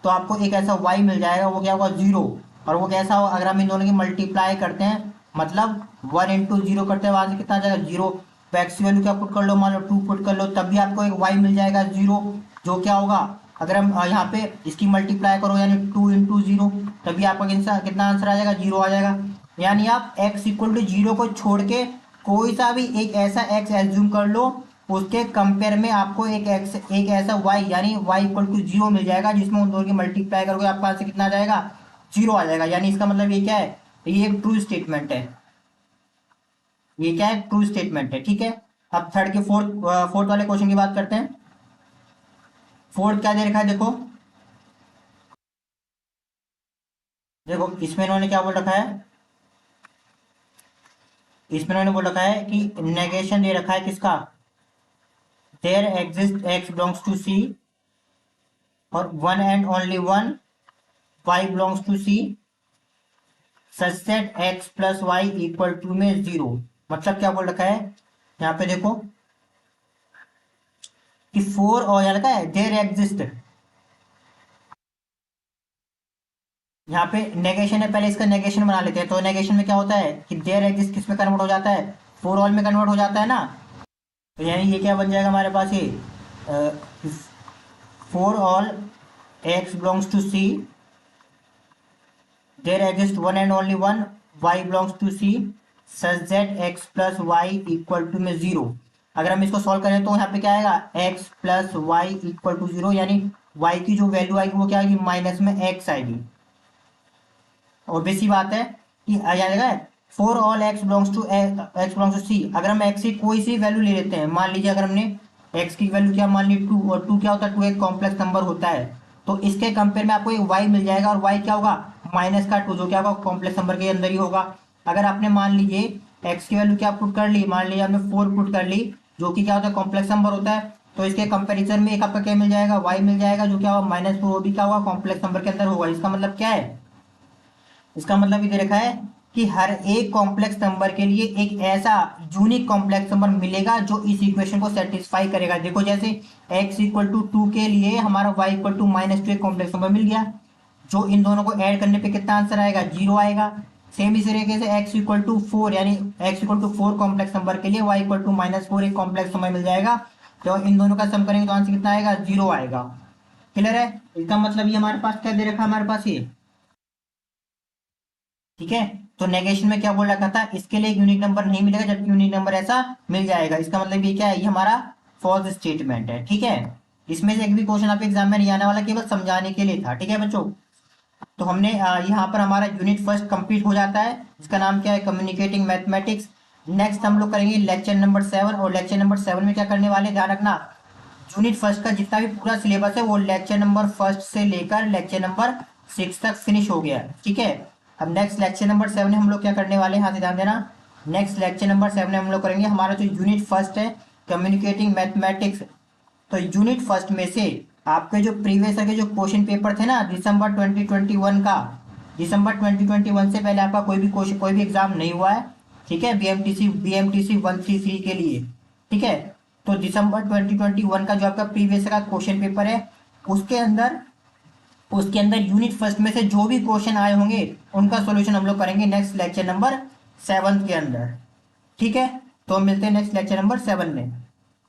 तो आपको एक ऐसा y मिल जाएगा, वो क्या होगा 0। और वो कैसा होगा, अगर हम इन दोनों की मल्टीप्लाई करते हैं, मतलब 1 इंटू 0 करते हैं, वहां से कितना आ जाएगा 0। तो x की वैल्यू क्या पुट कर लो, मान लो 2 पुट कर लो, तब भी आपको एक y मिल जाएगा 0, जो क्या होगा, अगर हम यहाँ पे इसकी मल्टीप्लाई करो यानी 2 इंटू 0, तभी आपका कितना आंसर आ जाएगा, 0 आ जाएगा। यानी आप x इक्वल टू 0 को छोड़ के कोई सा भी एक ऐसा x एज्यूम कर लो, उसके कंपेयर में आपको एक ऐसा y यानी y इक्वल टू 0 मिल जाएगा, जिसमें उन दोनों की मल्टीप्लाई करोगे आपका आंसर कितना आ जाएगा, 0 आ जाएगा। यानी इसका मतलब ये क्या है, ये एक ट्रू स्टेटमेंट है। ये क्या है, ट्रू स्टेटमेंट है, ठीक है। अब थर्ड के फोर्थ फोर्थ वाले क्वेश्चन की बात करते हैं। फोर्थ क्या दे रखा है, देखो देखो इसमें इन्होंने क्या बोल रखा है, इसमें इन्होंने बोल रखा है कि नेगेशन दे रखा है किसका, there exist x belongs to c, और one and only one y belongs to c, such that x plus y equal to में 0। मतलब क्या बोल रखा है, यहाँ पे देखो कि फोर, और यहाँ लिखा है देयर एग्जिस्ट, यहाँ पे नेगेशन है, पहले इसका नेगेशन बना लेते हैं। तो नेगेशन में क्या होता है कि देयर एग्जिस्ट किस में कन्वर्ट हो जाता है, फोर ऑल में कन्वर्ट हो जाता है ना। तो यानी ये क्या बन जाएगा हमारे पास, ये for all x belongs to c, there exist one and only one y belongs to c, such that x plus y equal to में 0। अगर हम इसको सॉल्व करें तो यहाँ पे क्या आएगा, x plus y equal to 0, यानी y की जो वैल्यू आएगी वो क्या आएगी, माइनस में x आएगी। और बेसी बात है कि आ जाएगा for all x belongs to C. अगर हम x की कोई सी वैल्यू ले लेते हैं, मान लीजिए अगर हमने x की वैल्यू क्या मान ली 2, और 2 क्या होता है, 2 एक कॉम्प्लेक्स नंबर होता है, तो इसके कंपेयर में आपको एक y मिल जाएगा, और y क्या होगा, माइनस का 2, जो क्या होगा कॉम्प्लेक्स नंबर के अंदर ही होगा। अगर आपने मान लीजिए x की वैल्यू क्या पुट कर ली, मान लीजिए आपने 4 पुट कर ली, जो कि क्या होता है कॉम्प्लेक्स नंबर होता है, तो इसके कंपेरिजन में एक आपका क्या मिल जाएगा, y मिल जाएगा, जो क्या होगा -4, वो भी क्या होगा कॉम्प्लेक्स नंबर के अंदर होगा। इसका मतलब क्या है, इसका मतलब ये दे रखा है कि हर एक कॉम्प्लेक्स नंबर के लिए एक ऐसा यूनिक कॉम्प्लेक्स नंबर मिलेगा जो इस इक्वेशन को सेटिस्फाई करेगा। देखो जैसे x इक्वल टू 2 के लिए हमारा y इक्वल टू -2 एक कॉम्प्लेक्स नंबर मिल गया, जो इन दोनों को ऐड करने पे कितना आंसर आएगा, 0 आएगा। सेम इसी तरीके से x इक्वल टू 4, यानी x equal to 4 complex number के लिए y इक्वल टू -4 एक कॉम्प्लेक्स नंबर मिल जाएगा। जब इन दोनों का सम करेंगे तो आंसर कितना आएगा, 0 आएगा। क्लियर है, इसका मतलब ये हमारे पास क्या दे रखा है, हमारे पास ये, ठीक है। तो नेगेशन में क्या बोल रखा था, इसके लिए एक यूनिक नंबर नहीं मिलेगा, जबकि यूनिक नंबर ऐसा मिल जाएगा। इसका मतलब ये क्या है, ये हमारा फॉल्स स्टेटमेंट है, ठीक है। इसमें से एक भी क्वेश्चन आपके एग्जाम में नहीं आने वाला, केवल समझाने के लिए था, ठीक है बच्चों। तो हमने यहाँ पर हमारा यूनिट फर्स्ट कंप्लीट हो जाता है, जिसका नाम क्या है, कम्युनिकेटिंग मैथमेटिक्स। नेक्स्ट हम लोग करेंगे लेक्चर नंबर 7, और लेक्चर नंबर 7 में क्या करने वाले, ध्यान रखना, यूनिट फर्स्ट का जितना भी पूरा सिलेबस है वो लेक्चर नंबर फर्स्ट से लेकर लेक्चर नंबर 6 तक फिनिश हो गया है, ठीक है। अब नेक्स्ट लेक्चर नंबर 7 में हम लोग क्या करने वाले हैं, यहाँ से ध्यान देना, नेक्स्ट लेक्चर नंबर 7 में हम लोग करेंगे हमारा जो यूनिट फर्स्ट है कम्युनिकेटिंग मैथमेटिक्स। तो यूनिट फर्स्ट में से आपके जो प्रीवियस के जो क्वेश्चन पेपर थे ना दिसंबर 2021 का, दिसंबर 2021 से पहले आपका कोई भी क्वेश्चन कोई भी एग्जाम नहीं हुआ है, ठीक है, बीएमटीसी 133 के लिए, ठीक है। तो दिसंबर 2021 का जो आपका प्रीवियस का क्वेश्चन पेपर है उसके अंदर यूनिट फर्स्ट में से जो भी क्वेश्चन आए होंगे उनका सॉल्यूशन हम लोग करेंगे नेक्स्ट लेक्चर नंबर 7 के अंदर, ठीक है। तो मिलते हैं नेक्स्ट लेक्चर नंबर 7 में।